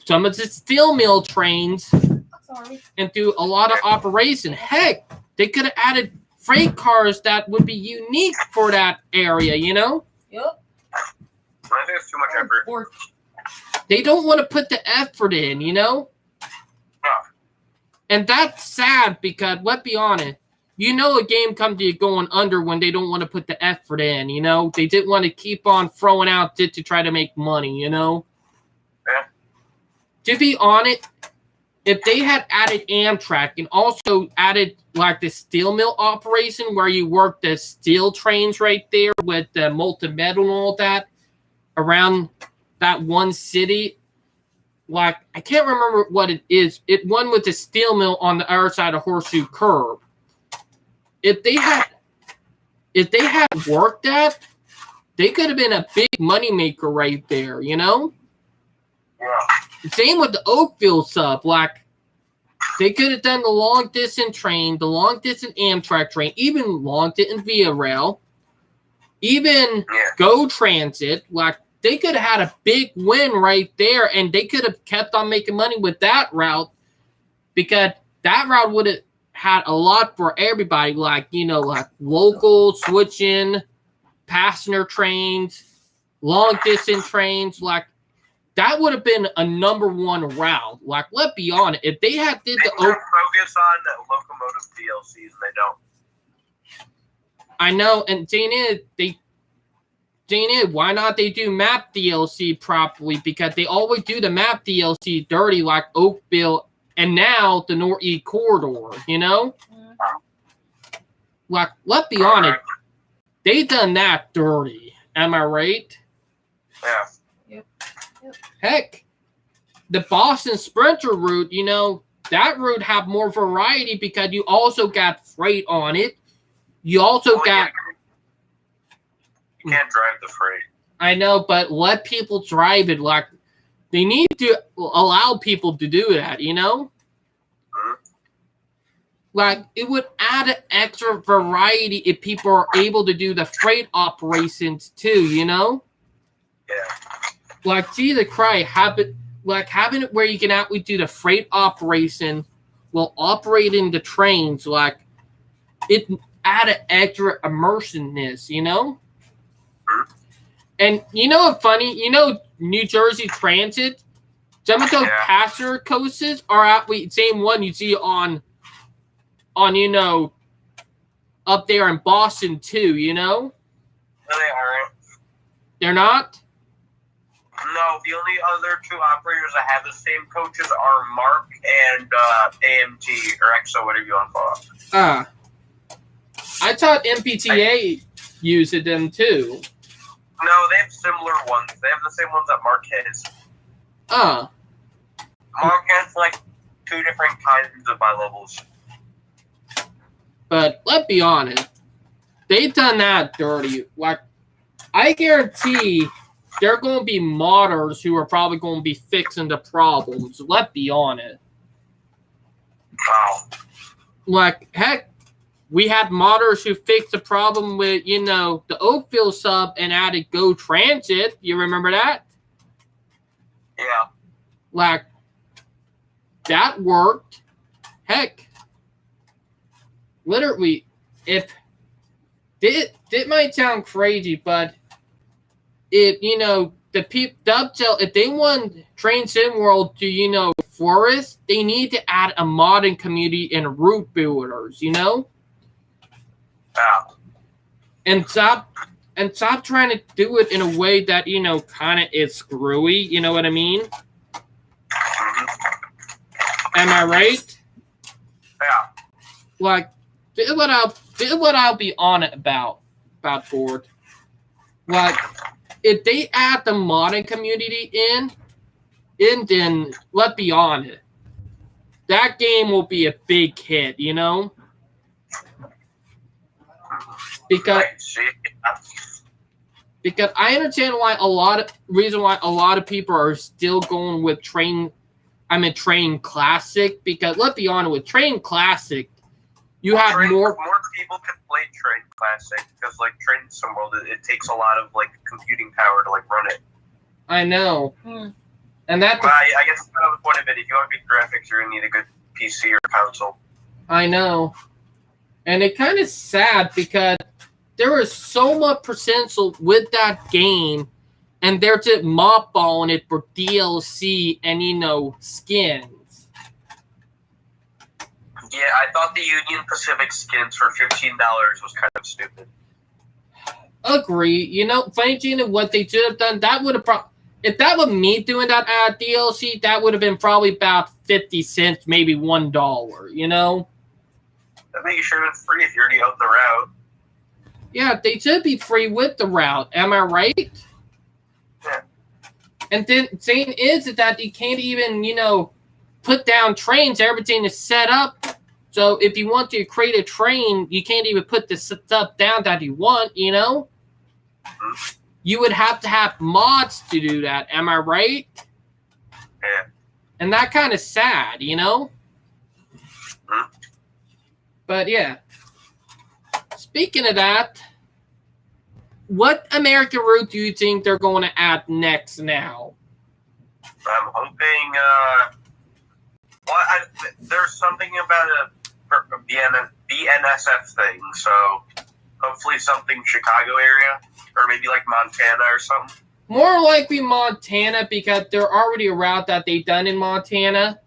some of the steel mill trains and do a lot of operation. Heck, they could have added freight cars that would be unique for that area, Yep. I think it's too much effort. They don't want to put the effort in, Yeah. And that's sad because, let's be honest, a game comes to you going under when they don't want to put the effort in, They didn't want to keep on throwing out it to try to make money, Yeah. To be honest, if they had added Amtrak and also added like the steel mill operation where you work the steel trains right there with the molten metal and all that around that one city, like I can't remember what it is. It one with the steel mill on the other side of Horseshoe Curve. If they had worked that, they could have been a big moneymaker right there, Yeah. Same with the Oakville sub. Like, they could have done the long distance train, the long distance Amtrak train, even long distance Via Rail, even Go Transit. Like, they could have had a big win right there, and they could have kept on making money with that route because that route would have had a lot for everybody. Like, like local switching, passenger trains, long distance trains, like. That would have been a number one route. Like, let's be honest. If they had did They focus on locomotive DLCs, and they don't. I know, and why not they do map DLC properly? Because they always do the map DLC dirty, like Oakville, and now the Northeast Corridor, Like, let's be honest. They done that dirty. Am I right? Yeah. Heck, the Boston Sprinter route, that route have more variety because you also got freight on it. You also got... You can't drive the freight. I know, but let people drive it. Like, they need to allow people to do that, Mm-hmm. Like, it would add an extra variety if people are able to do the freight operations too, Yeah. Like, Jesus Christ, having it where you can actually do the freight operation while operating the trains, like, it added extra immersiveness, And what's funny? New Jersey Transit, some of those passenger coaches are actually the same one you see on up there in Boston too, No, they aren't. They're not? No, the only other 2 operators that have the same coaches are Mark and AMT, or EXO, whatever you want to call it. I thought MPTA used them too. No, they have similar ones. They have the same ones that Mark has. Mark has, 2 different kinds of bi-levels. But let's be honest. They've done that dirty. Like, I guarantee... there are going to be modders who are probably going to be fixing the problems. Let's be honest. Wow. Like, heck, we had modders who fixed the problem with, the Oakville sub and added Go Transit. You remember that? Yeah. Like, that worked. Heck, literally, if It might sound crazy, but if the Dovetail, if they want Train Sim World to flourish, they need to add a modding community and route builders, Yeah. and stop trying to do it in a way that kind of is screwy. You know what I mean? Am I right? Yeah. Like, this is what I'll be on it about Ford. Like, if they add the modding community in then let's be honest, that game will be a big hit, because I understand why a lot of people are still going with Train Classic, because let's be honest, with Train Classic you have more people can play Train Classic, because like Train Sim World, it takes a lot of like computing power to like run it. I know. And that I guess that's kind of the point of it. If you want good graphics, you're gonna need a good PC or console. I know. And it's kind of sad because there is so much potential with that game, and they're just mothballing it for DLC and skins. Yeah, I thought the Union Pacific skins for $15 was kind of stupid. Agree. Funny thing, what they should have done, that would have if that was me doing that DLC, that would have been probably about 50 cents, maybe $1. I think you should have been free if you already owned the route. Yeah, they should be free with the route. Am I right? Yeah. And then thing is that you can't even, put down trains. Everything is set up. So if you want to create a train, you can't even put the stuff down that you want, Mm-hmm. You would have to have mods to do that. Am I right? Yeah. And that kind of sad, Mm-hmm. But yeah. Speaking of that, what American route do you think they're going to add next now? I'm hoping, there's something about a BNSF thing, so hopefully something Chicago area, or maybe like Montana or something. More likely Montana, because they're already a route that they've done in Montana.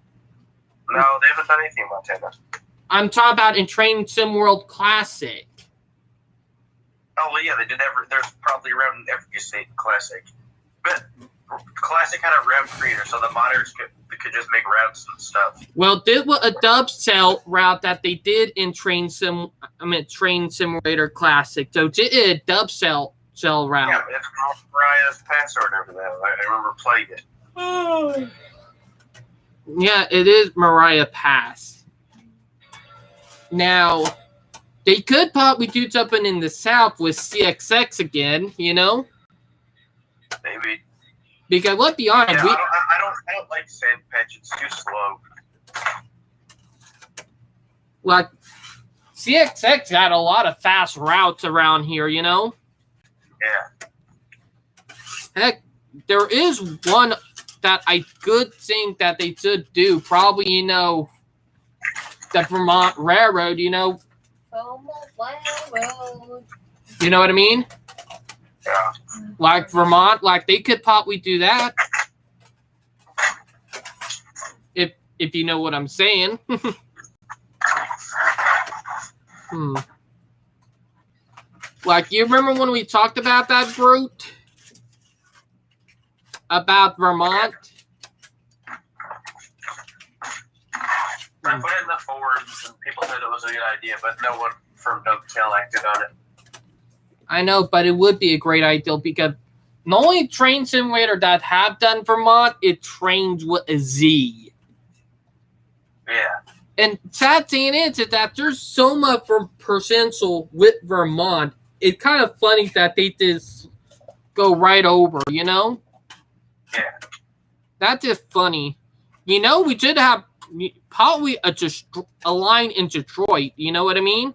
No, they haven't done anything in Montana. I'm talking about in Train Sim World Classic. Oh, well, yeah, they did there's probably around every state Classic. But Classic had a route creator, so the modders could just make routes and stuff. Well, this was a Dovetail route that they did in Train Simulator Classic. So it is a Dovetail route. Yeah, it's Mariah's Pass or whatever that. I remember playing it. Oh. Yeah, it is Mariah Pass. Now, they could probably do something in the South with CXX again, Maybe. Because let's be honest, yeah, I don't like Sand Patch. It's too slow. Like, CXX had a lot of fast routes around here, Yeah. Heck, there is one that I could think that they should do. Probably, the Vermont Railroad, You know what I mean? Yeah. Like Vermont, like they could probably do that. If you know what I'm saying. Like, you remember when we talked about that brute? About Vermont? I put it in the forums and people said it was a good idea, but no one from Dovetail acted on it. I know, but it would be a great idea, because the only train simulator that have done Vermont, it trains with a Z. Yeah. And sad thing is that there's so much potential with Vermont. It's kind of funny that they just go right over, Yeah. That's just funny. We should have probably a line in Detroit. You know what I mean?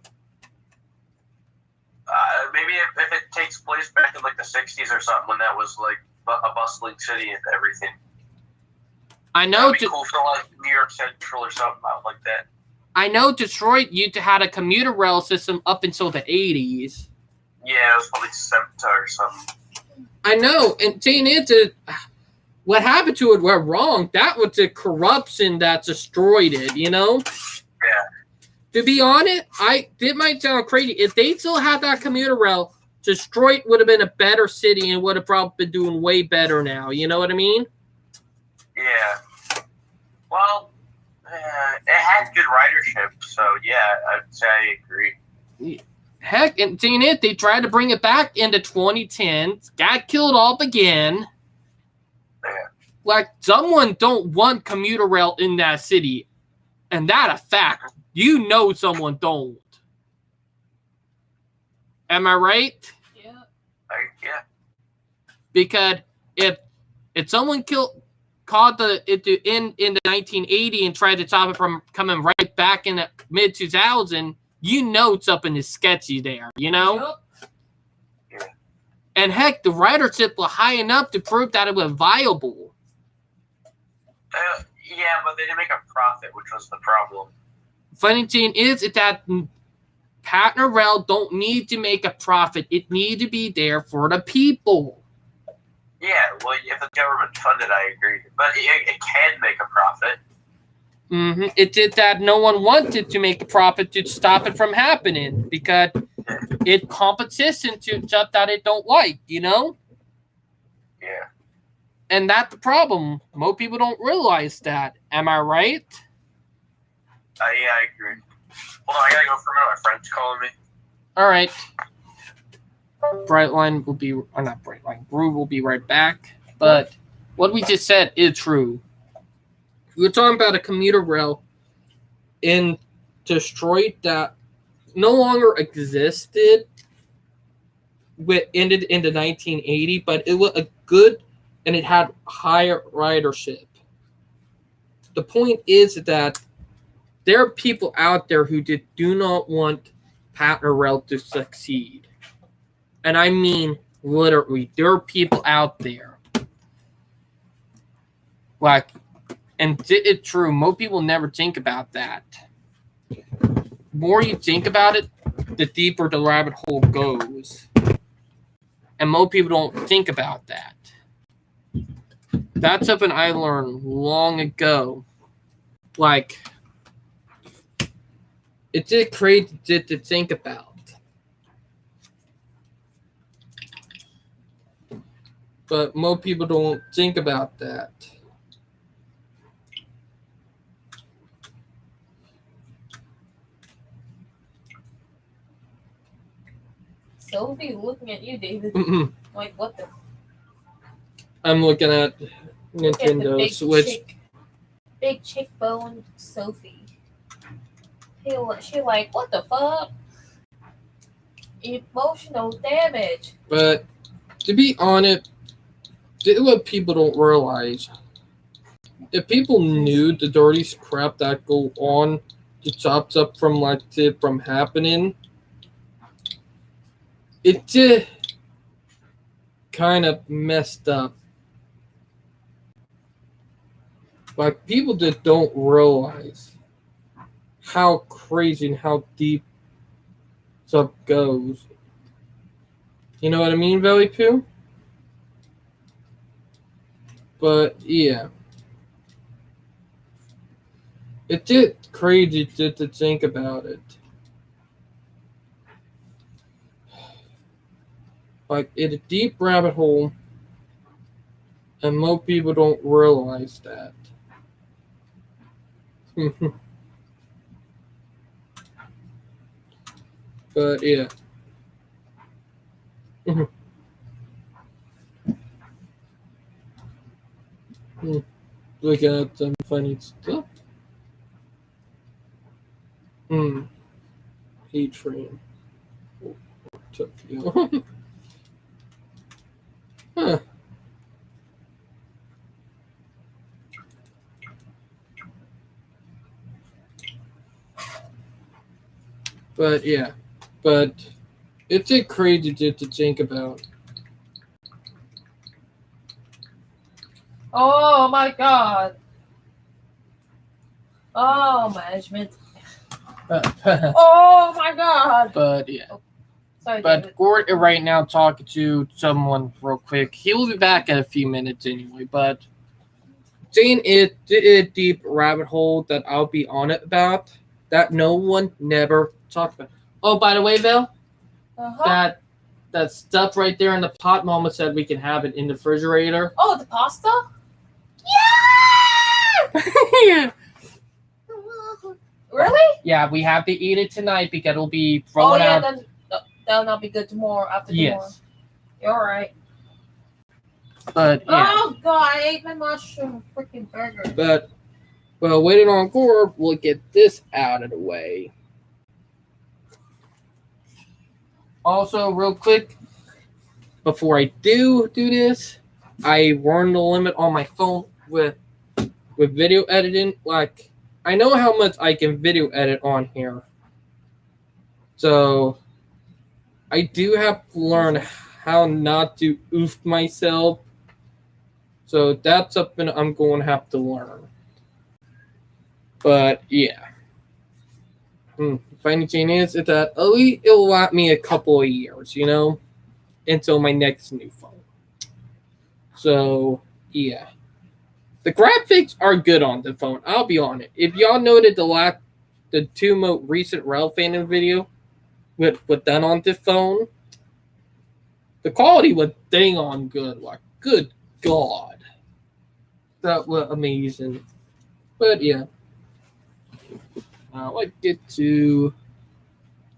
Maybe if it takes place back in like the 60s or something, when that was like a bustling city and everything. I know. That'd be cool for like New York Central or something out like that. I know Detroit used to have a commuter rail system up until the 80s. Yeah, it was probably Septa or something. I know, and seeing what happened to it went wrong. That was the corruption that destroyed it, you know? Yeah. To be honest, it might sound crazy. If they still had that commuter rail, Detroit would have been a better city and would have probably been doing way better now. You know what I mean? Yeah. Well, it had good ridership, so yeah, I'd say I agree. Heck, and seeing it, they tried to bring it back into 2010, got killed off again. Yeah. Like, someone don't want commuter rail in that city, and that a fact. You know someone don't. Am I right? Yeah. Yeah. Because if someone caught it in the 1980 and tried to stop it from coming right back in the mid 2000, you know something is sketchy there. You know. Yep. Yeah. And heck, the ridership was high enough to prove that it was viable. Yeah, but they didn't make a profit, which was the problem. Funny thing is that partner rail don't need to make a profit. It need to be there for the people. Yeah, well, if the government funded, I agree. But it can make a profit. Mm-hmm. It did that no one wanted to make a profit to stop it from happening because it competition to stuff that it don't like, you know? Yeah. And that's the problem. Most people don't realize that. Am I right? Yeah, I agree. Hold on, I gotta go for a minute. My friend's calling me. All right. Brightline will be, or not Brightline, Brew will be right back. But what we just said is true. We were talking about a commuter rail in Detroit that no longer existed. It ended in the 1980, but it was a good and it had higher ridership. The point is that there are people out there who do not want partner rail to succeed. And I mean, literally, there are people out there. Like, and it's true, most people never think about that. The more you think about it, the deeper the rabbit hole goes. And most people don't think about that. That's something I learned long ago. Like, it's just crazy to think about. But most people don't think about that. Sophie looking at you, David. Like, what the? I'm looking at Look at the Nintendo big Switch. Big cheekbone Sophie. She like, what the fuck? Emotional damage. But to be honest, what people don't realize, if people knew the dirty crap that go on to stop stuff from happening, it just kind of messed up. Like, people that don't realize how crazy and how deep stuff goes. You know what I mean, Valley Pooh? But yeah, it's just crazy to think about it. Like, it's a deep rabbit hole, and most people don't realize that. But yeah. Looking at some funny stuff. Heat train. Tokyo. Huh. But yeah. But it's just crazy to think about. Oh my god. Oh, management. Oh my god. But yeah. Sorry, But David. Gord is right now talking to someone real quick. He will be back in a few minutes anyway. But Jane is a deep rabbit hole that I'll be on it about that no one never talked about. Oh, by the way, Val, Uh-huh. that stuff right there in the pot, Mama said we can have it in the refrigerator. Oh, the pasta? Yeah. Really? Yeah, we have to eat it tonight because it'll be Oh rolling yeah, out. then that'll not be good tomorrow. After tomorrow. Yes. You're alright. But yeah. Oh god, I ate my mushroom freaking burger. But well, waiting on Gore, we'll get this out of the way. Also, real quick, before I do this, I run the limit on my phone with video editing. Like, I know how much I can video edit on here, so I do have to learn how not to oof myself. So that's something I'm going to have to learn. But yeah. Funny thing is that at least it'll last me a couple of years, until my next new phone. So yeah. The graphics are good on the phone. I'll be on it. If y'all noted the two most recent Ralph Phantom video with done on the phone, the quality was dang on good. Like, good God. That was amazing. But yeah. Let's get to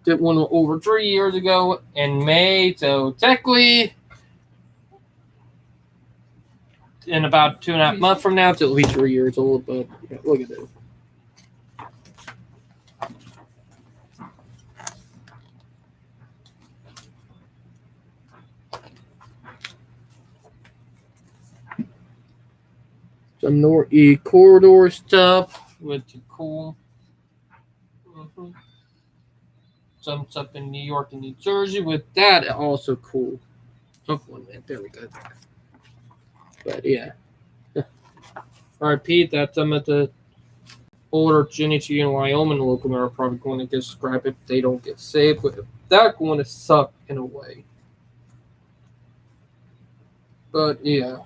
did one over 3 years ago in May. So technically, in about 2.5 months from now, it's at least 3 years old. But yeah, look at this. Some Northeast corridor stuff, which is cool. Some stuff in New York and New Jersey with that also cool. Oh, 1 minute, there we go. But yeah. RIP, that's some of the older Genesee and Wyoming locomotives are probably going to get scrapped if they don't get saved. But that's going to suck in a way. But yeah.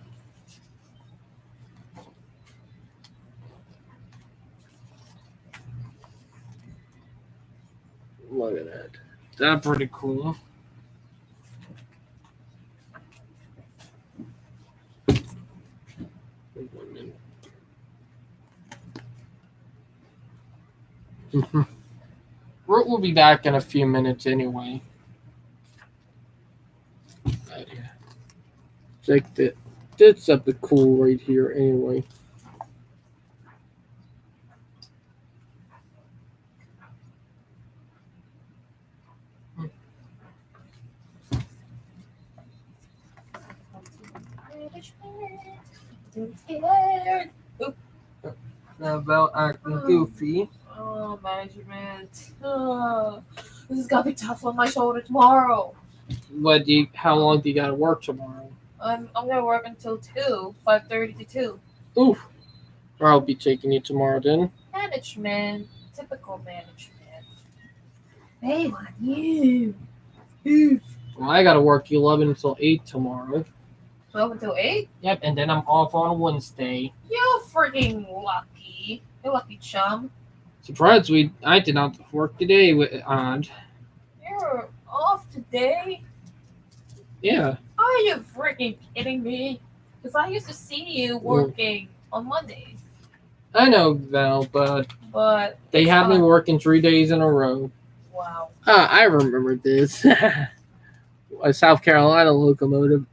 Look at that. That's pretty cool. Root will be back in a few minutes anyway. But yeah. It's like that. Did something cool right here anyway. About acting goofy. Oh, management. This is gonna be tough on my shoulder tomorrow. How long do you gotta work tomorrow? I'm gonna work until 5:30 to 2. Oof. Or I'll be taking you tomorrow then. Management. Typical management. They want you. Oof. Well, I gotta work 11 until 8 tomorrow. 12 until 8? Yep, and then I'm off on Wednesday. You're freaking lucky. You're lucky, chum. Surprised I did not work today with Odd. You're off today? Yeah. Are you freaking kidding me? Because I used to see you working on Mondays. I know, Val, but they it's had me working 3 days in a row. Wow. I remember this. A South Carolina locomotive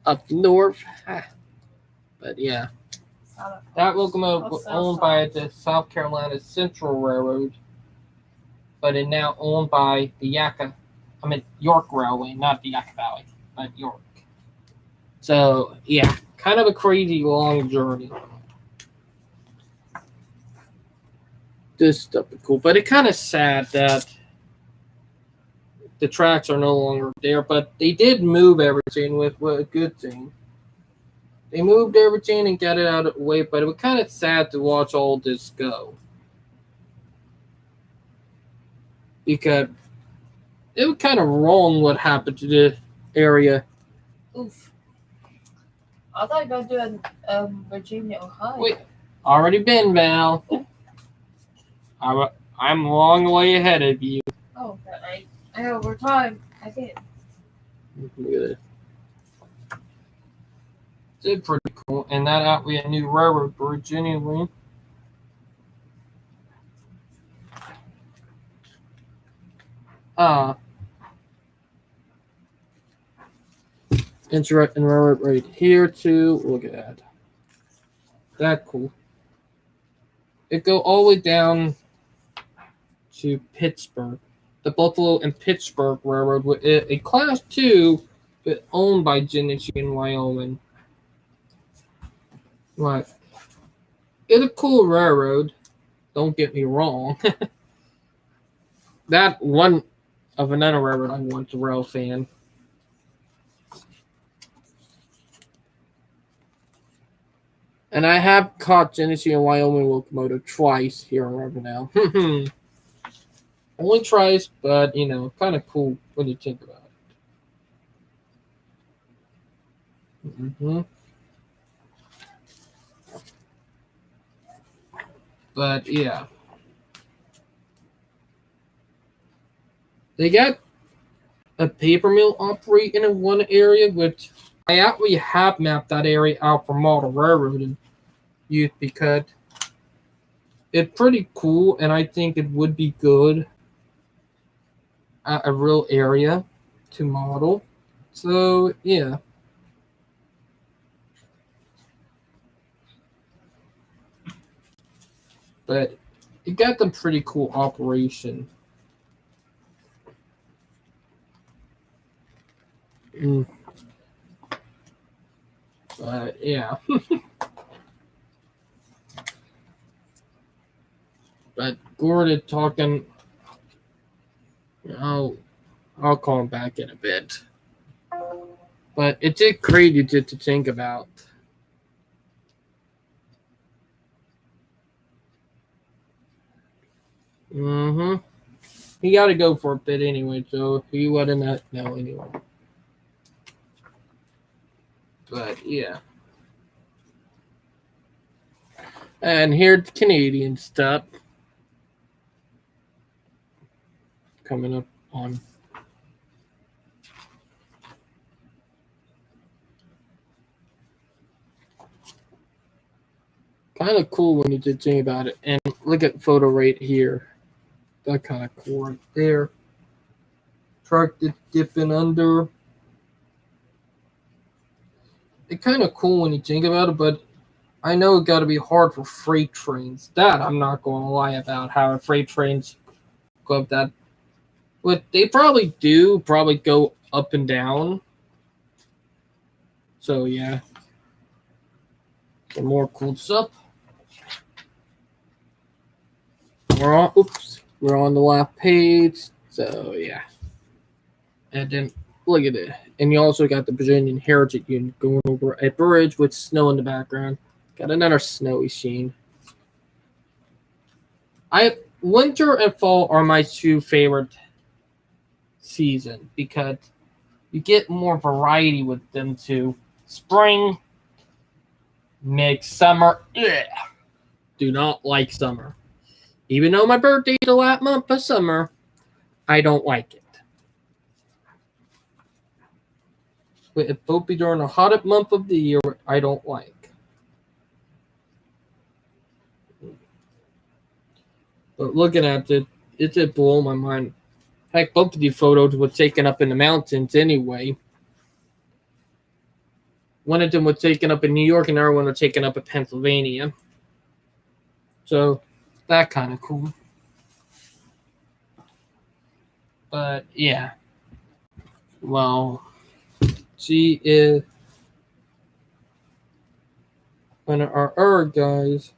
up north. But yeah. That locomotive was owned by the South Carolina Central Railroad, but is now owned by the York Railway, not the Yucca Valley, but York. So, yeah, kind of a crazy long journey. This stuff is cool, but it's kind of sad that the tracks are no longer there, but they did move everything with a good thing. They moved everything and got it out of the way, but it was kind of sad to watch all this go. Because it was kind of wrong what happened to the area. Oof. I thought you were doing Virginia, Ohio. Wait, already been, Val. I'm a long way ahead of you. Oh, but I over time. I did. Look at it. It's pretty cool. And that out we a new railroad bridge anyway. Interacting railroad right here too. Look at that. That cool. It go all the way down to Pittsburgh. The Buffalo and Pittsburgh Railroad with a class 2 but owned by Genesee in Wyoming. Right. It's a cool railroad. Don't get me wrong. That one of another railroad I'm once a rail fan. And I have caught Genesee and Wyoming locomotive twice here in Riverdale. Only twice, but kind of cool when you think about it. But yeah. They got a paper mill operating in one area, which I actually have mapped that area out for model railroad and youth because it's pretty cool and I think it would be good at a real area to model. So yeah. But it got them pretty cool operation. But yeah. But Gordon talking. I'll call him back in a bit. But it's just crazy to think about. He got to go for a bit anyway, so he wouldn't know anyway. But yeah. And here's Canadian stuff coming up on. Kind of cool when you did think about it. And look at the photo right here. That kind of cool right there. Truck dipping under. It's kind of cool when you think about it, but I know it got to be hard for freight trains. That I'm not going to lie about how freight trains go up that. But they probably go up and down. So yeah. Some more cool stuff. We're on the last page. So yeah. And then look at it. And you also got the Virginian Heritage Unit going over a bridge with snow in the background. Got another snowy scene. Winter and fall are my two favorite seasons because you get more variety with them too. Spring makes summer. Ugh. Do not like summer. Even though my birthday is the last month of summer, I don't like it. But it both be during the hottest month of the year, I don't like. But looking at it, it did blow my mind. Heck, both of these photos were taken up in the mountains anyway. One of them was taken up in New York, and the other one was taken up in Pennsylvania. So, that kind of cool. But, yeah. Well, she is one of our guys.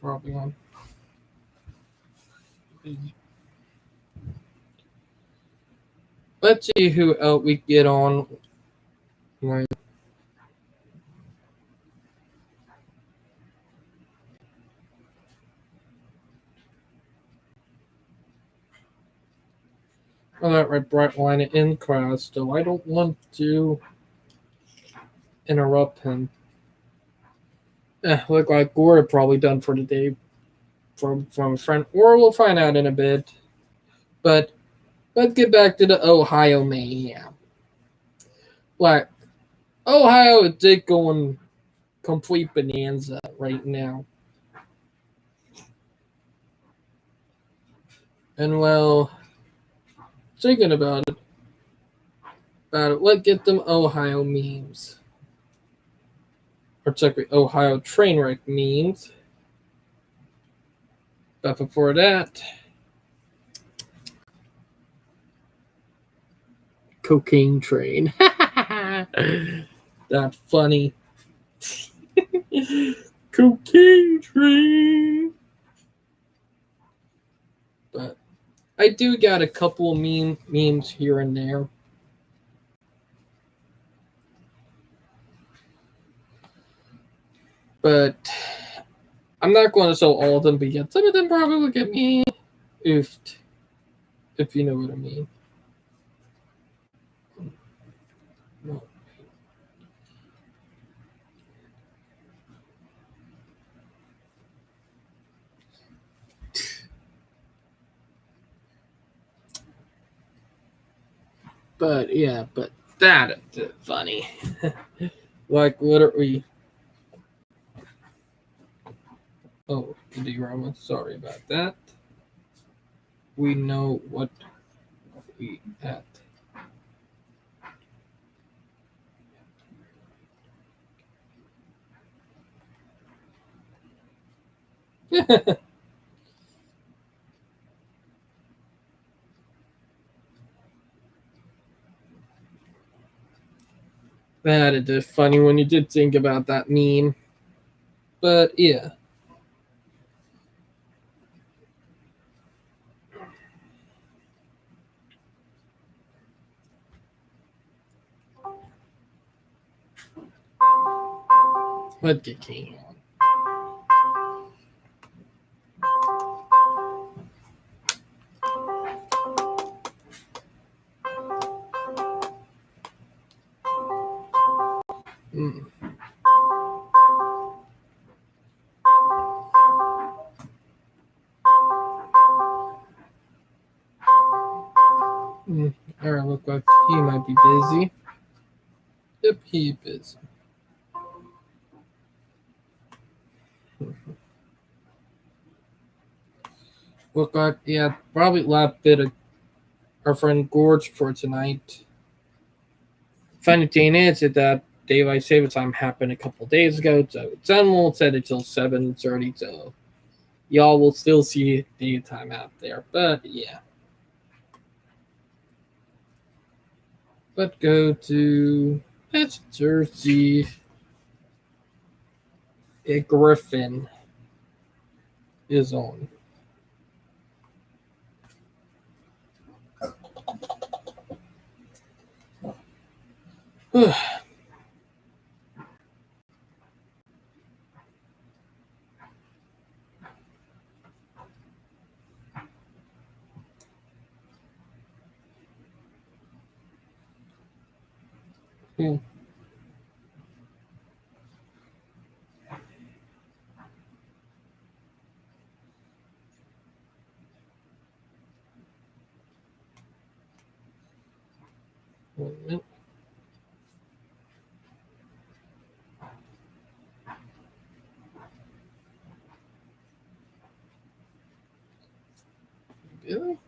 Probably on. Let's see who else we get on. Right. All that right, bright line in class, though I don't want to interrupt him. Look like we're probably done for the day from a friend, or we'll find out in a bit. But let's get back to the Ohio mayhem. Like Ohio is going complete bonanza right now. And well, thinking about it, let's get them Ohio memes. Or check the Ohio train wreck memes. But before that, cocaine train. That's funny. Cocaine train. But I do got a couple of memes here and there. But I'm not going to show all of them because some of them probably will get me oofed, if you know what I mean. No. But yeah, but that is funny. Like literally. Oh, D-Rama, sorry about that. We know what we at. That is just funny when you did think about that meme. But yeah. Let's get King on. Alright, look like he might be busy. Yep, he busy. Look like, yeah, probably last bit of our friend Gorge for tonight. Funny thing is that daylight saving time happened a couple days ago, so sun won't set until 7:30, so y'all will still see daytime out there. But yeah. Let's go to Jersey. A Griffin is on. Really?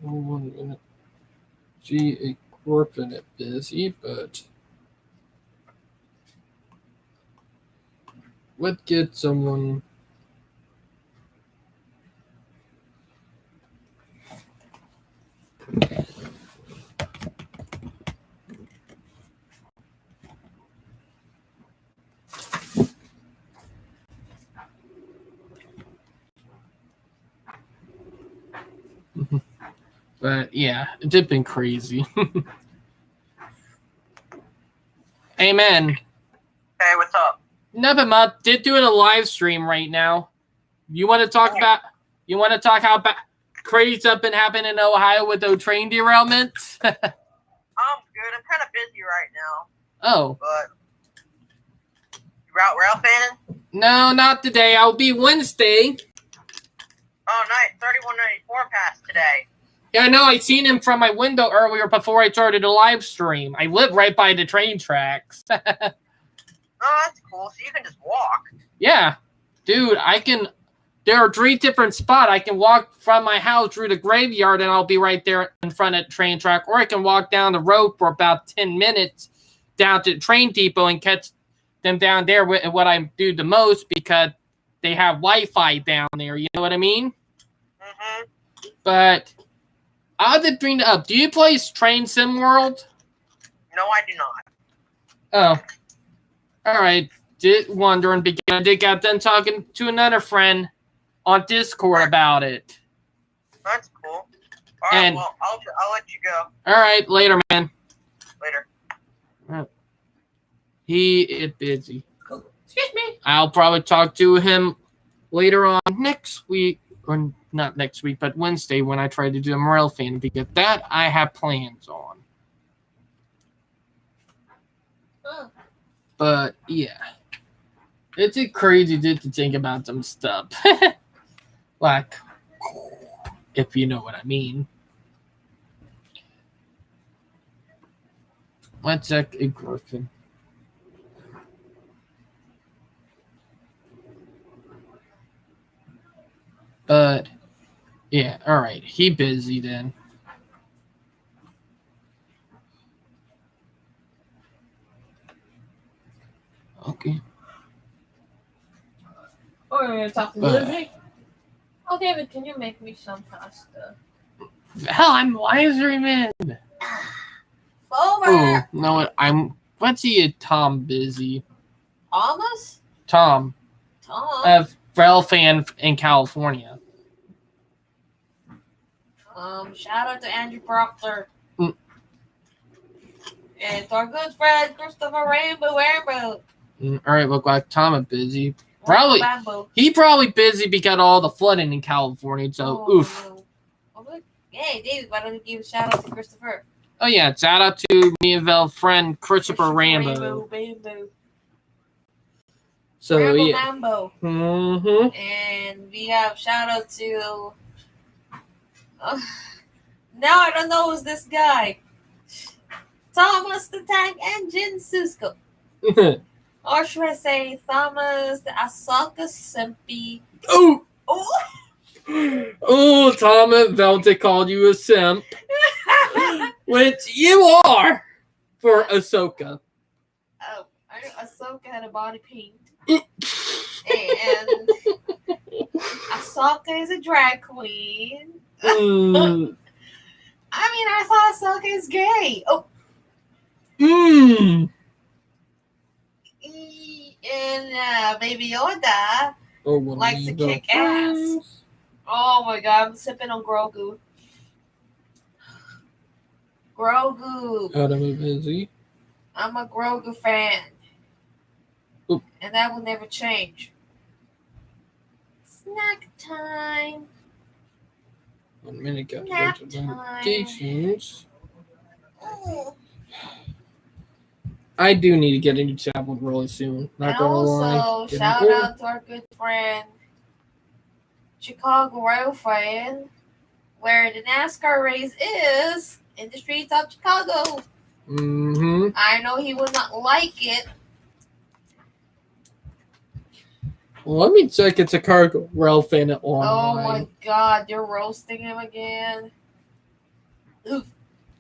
Oh, 1 minute. Gee, a Griffin is busy, but let's get someone. But yeah, it's been crazy. Amen. Hey, what's up? Nothing much. Did doing a live stream right now. You want to talk about? You want to talk how crazy stuff been happening in Ohio with those train derailments? I'm good. I'm kind of busy right now. Oh. But you out rail fanning? No, not today. I'll be Wednesday. Oh, nice. 3194 passed today. Yeah, I know. I seen him from my window earlier before I started the live stream. I live right by the train tracks. Oh, that's cool. So you can just walk. Yeah. Dude, I can... There are 3 different spots. I can walk from my house through the graveyard and I'll be right there in front of the train track. Or I can walk down the road for about 10 minutes down to the train depot and catch them down there with what I do the most because they have Wi-Fi down there. You know what I mean? Mm-hmm. But I'll just bring it up. Do you play Train Sim World? No, I do not. Oh. All right. Did wondering because I did get done talking to another friend on Discord about it. That's cool. All right, And- well, I'll let you go. All right. Later, man. Later. He is busy. Excuse me. I'll probably talk to him later on next week, or not next week, but Wednesday when I try to do a Morel fan because that I have plans on. Oh. But yeah, it's crazy just to think about some stuff, like if you know what I mean. Let's check a Griffin. But yeah, all right. He busy then. Okay. Or we're gonna talk to Lizzie. Oh, David, can you make me some pasta? Hell, I'm Wiserman. Over. Oh, no, what's he? Tom busy. Thomas? Tom, Tom. Rel fan in California. Shout out to Andrew Proctor. Mm. And to our good friend Christopher Rainbow. All right, look like Tom is busy. Probably Rambo. he probably busy because of all the flooding in California. So oof. No. Oh, look. Hey, David, why don't you give a shout out to Christopher? Oh yeah, shout out to me and Vel friend Christopher Rambo. Rambo. So Rambo yeah. Mambo. Mm-hmm. And we have shout out to. Now I don't know who's this guy. Thomas the Tank Engine Susko. Or should I say Thomas the Asaka Simpy? Oh, Oh! oh, Thomas Velta called you a simp, which you are for Ahsoka. Oh, I know Ahsoka had a body paint. And Ahsoka is a drag queen. Mm. I mean, I thought Ahsoka is gay. Oh. Mm. And Baby Yoda Oh, well, likes to you kick go ass. first. Oh my god, I'm sipping on Grogu. Grogu. Adam is busy. I'm a Grogu fan. Oop. And that will never change. Snack time. 1 minute, got to Nap go to time. notifications. Oh. I do need to get a new tablet really soon. Not And gonna also, lie. shout out to our good friend, Chicago Rail fan, where the NASCAR race is in the streets of Chicago. Mm-hmm. I know he will not like it. Well, let me check. It's a cargo rail fan at Oh my online. god, you're roasting him again. Oof.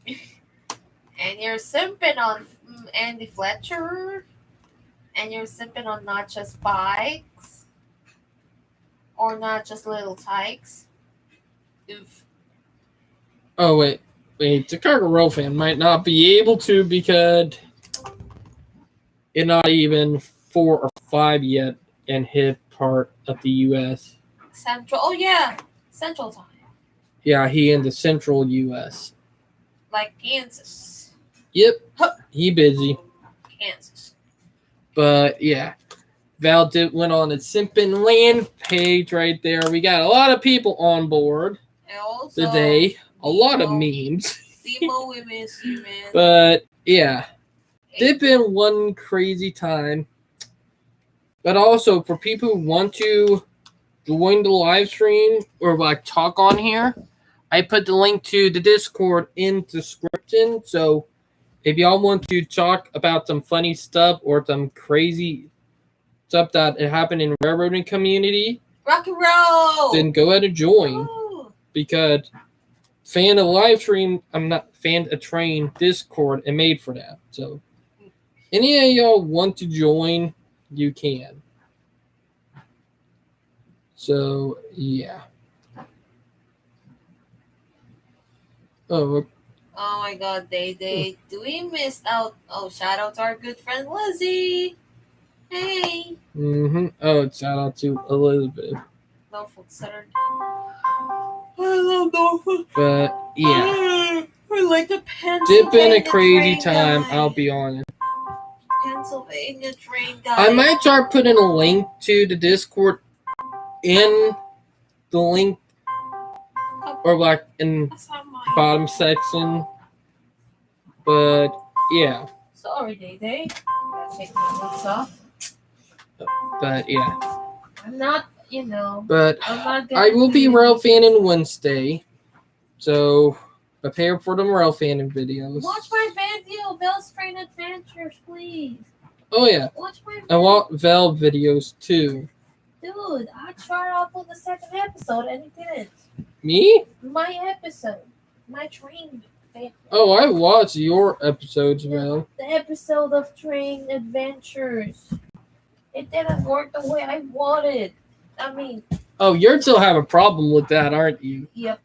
And you're simping on Andy Fletcher. And you're simping on not just bikes. Or not just little tykes. Oof. Oh wait. The cargo rail fan might not be able to because it's not even 4 or 5 yet in his part of the U.S. Central. Oh yeah, Central time. Yeah, he in the central U.S. Like Kansas. Yep, he busy. Kansas. But yeah, Val went on a Simpin Land page right there. We got a lot of people on board And also, today. A lot of Demo. memes. Demo, we miss you, man. But yeah, it's been one crazy time. But also for people who want to join the live stream or like talk on here, I put the link to the Discord in the description. So if y'all want to talk about some funny stuff or some crazy stuff that happened in the railroading community, rock and roll, then go ahead and join. Woo. Because fan of live stream, I'm not fan of train Discord and made for that. So any of y'all want to join, you can. So yeah. Oh, my God, they do we miss out? Oh, shout out to our good friend Lizzie. Hey. Oh, shout out to Elizabeth. Norfolk Southern. I love Norfolk. But yeah, We're like the Pennsylvania it's been a crazy train time. guy. I'll be honest. Pennsylvania train guy. I might start putting a link to the Discord in the link or like in bottom section. But yeah. Sorry, Day. Gotta take my boots off. But yeah. I'm not, you know. But I'm not I will be rail fanning Wednesday. So prepare for the rail fanning videos. Watch my video, Bell's Train Adventures, please. Oh yeah. Watch my video. I want Val videos too. Dude, I tried to upload the second episode and it didn't. Me? My episode. My train. Oh, I watched your episodes, Val. The episode of Train Adventures. It didn't work the way I wanted. I mean... Oh, you're still having a problem with that, aren't you? Yep.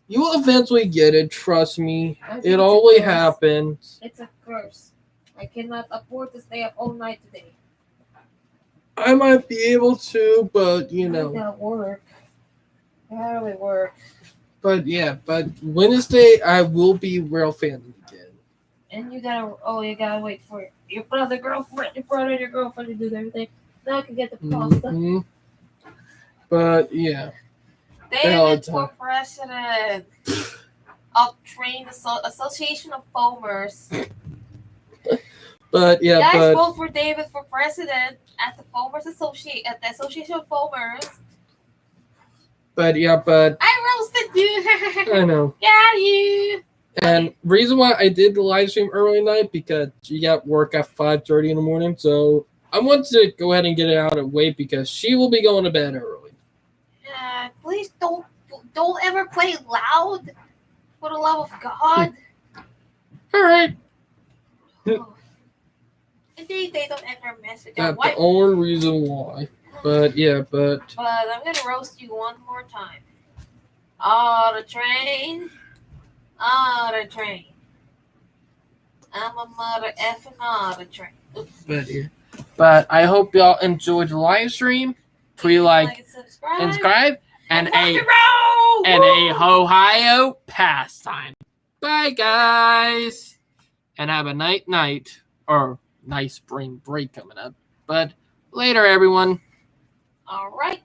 You will eventually get it, trust me. I think It it's always a curse. happens. It's a curse. I cannot afford to stay up all night today. I might be able to, but you I know. gotta work. I gotta really work. But yeah, but Wednesday I will be rail fanning again. And you gotta wait for your brother, girlfriend, and your girlfriend to do everything. Now I can get the pasta. Mm-hmm. But yeah. David for president of Train Association of Foamers. But yeah, Guys, vote for David for president at the at the Association of Foamers. But yeah, I roasted you. I know. Got you. And reason why I did the live stream early night because she got work at 5:30 in the morning, so I wanted to go ahead and get it out of the way because she will be going to bed early. Please don't ever play loud. For the love of God. All right. Oh. Indeed, they don't ever message. That's the only reason why. But yeah, but I'm gonna roast you one more time. Oh, the train. Oh, the train. I'm a mother effing on the train. Oops. But I hope y'all enjoyed the live stream. Please like and subscribe, and a Ohio pastime. Bye guys, and have a night or nice spring break coming up. But later, everyone. All right.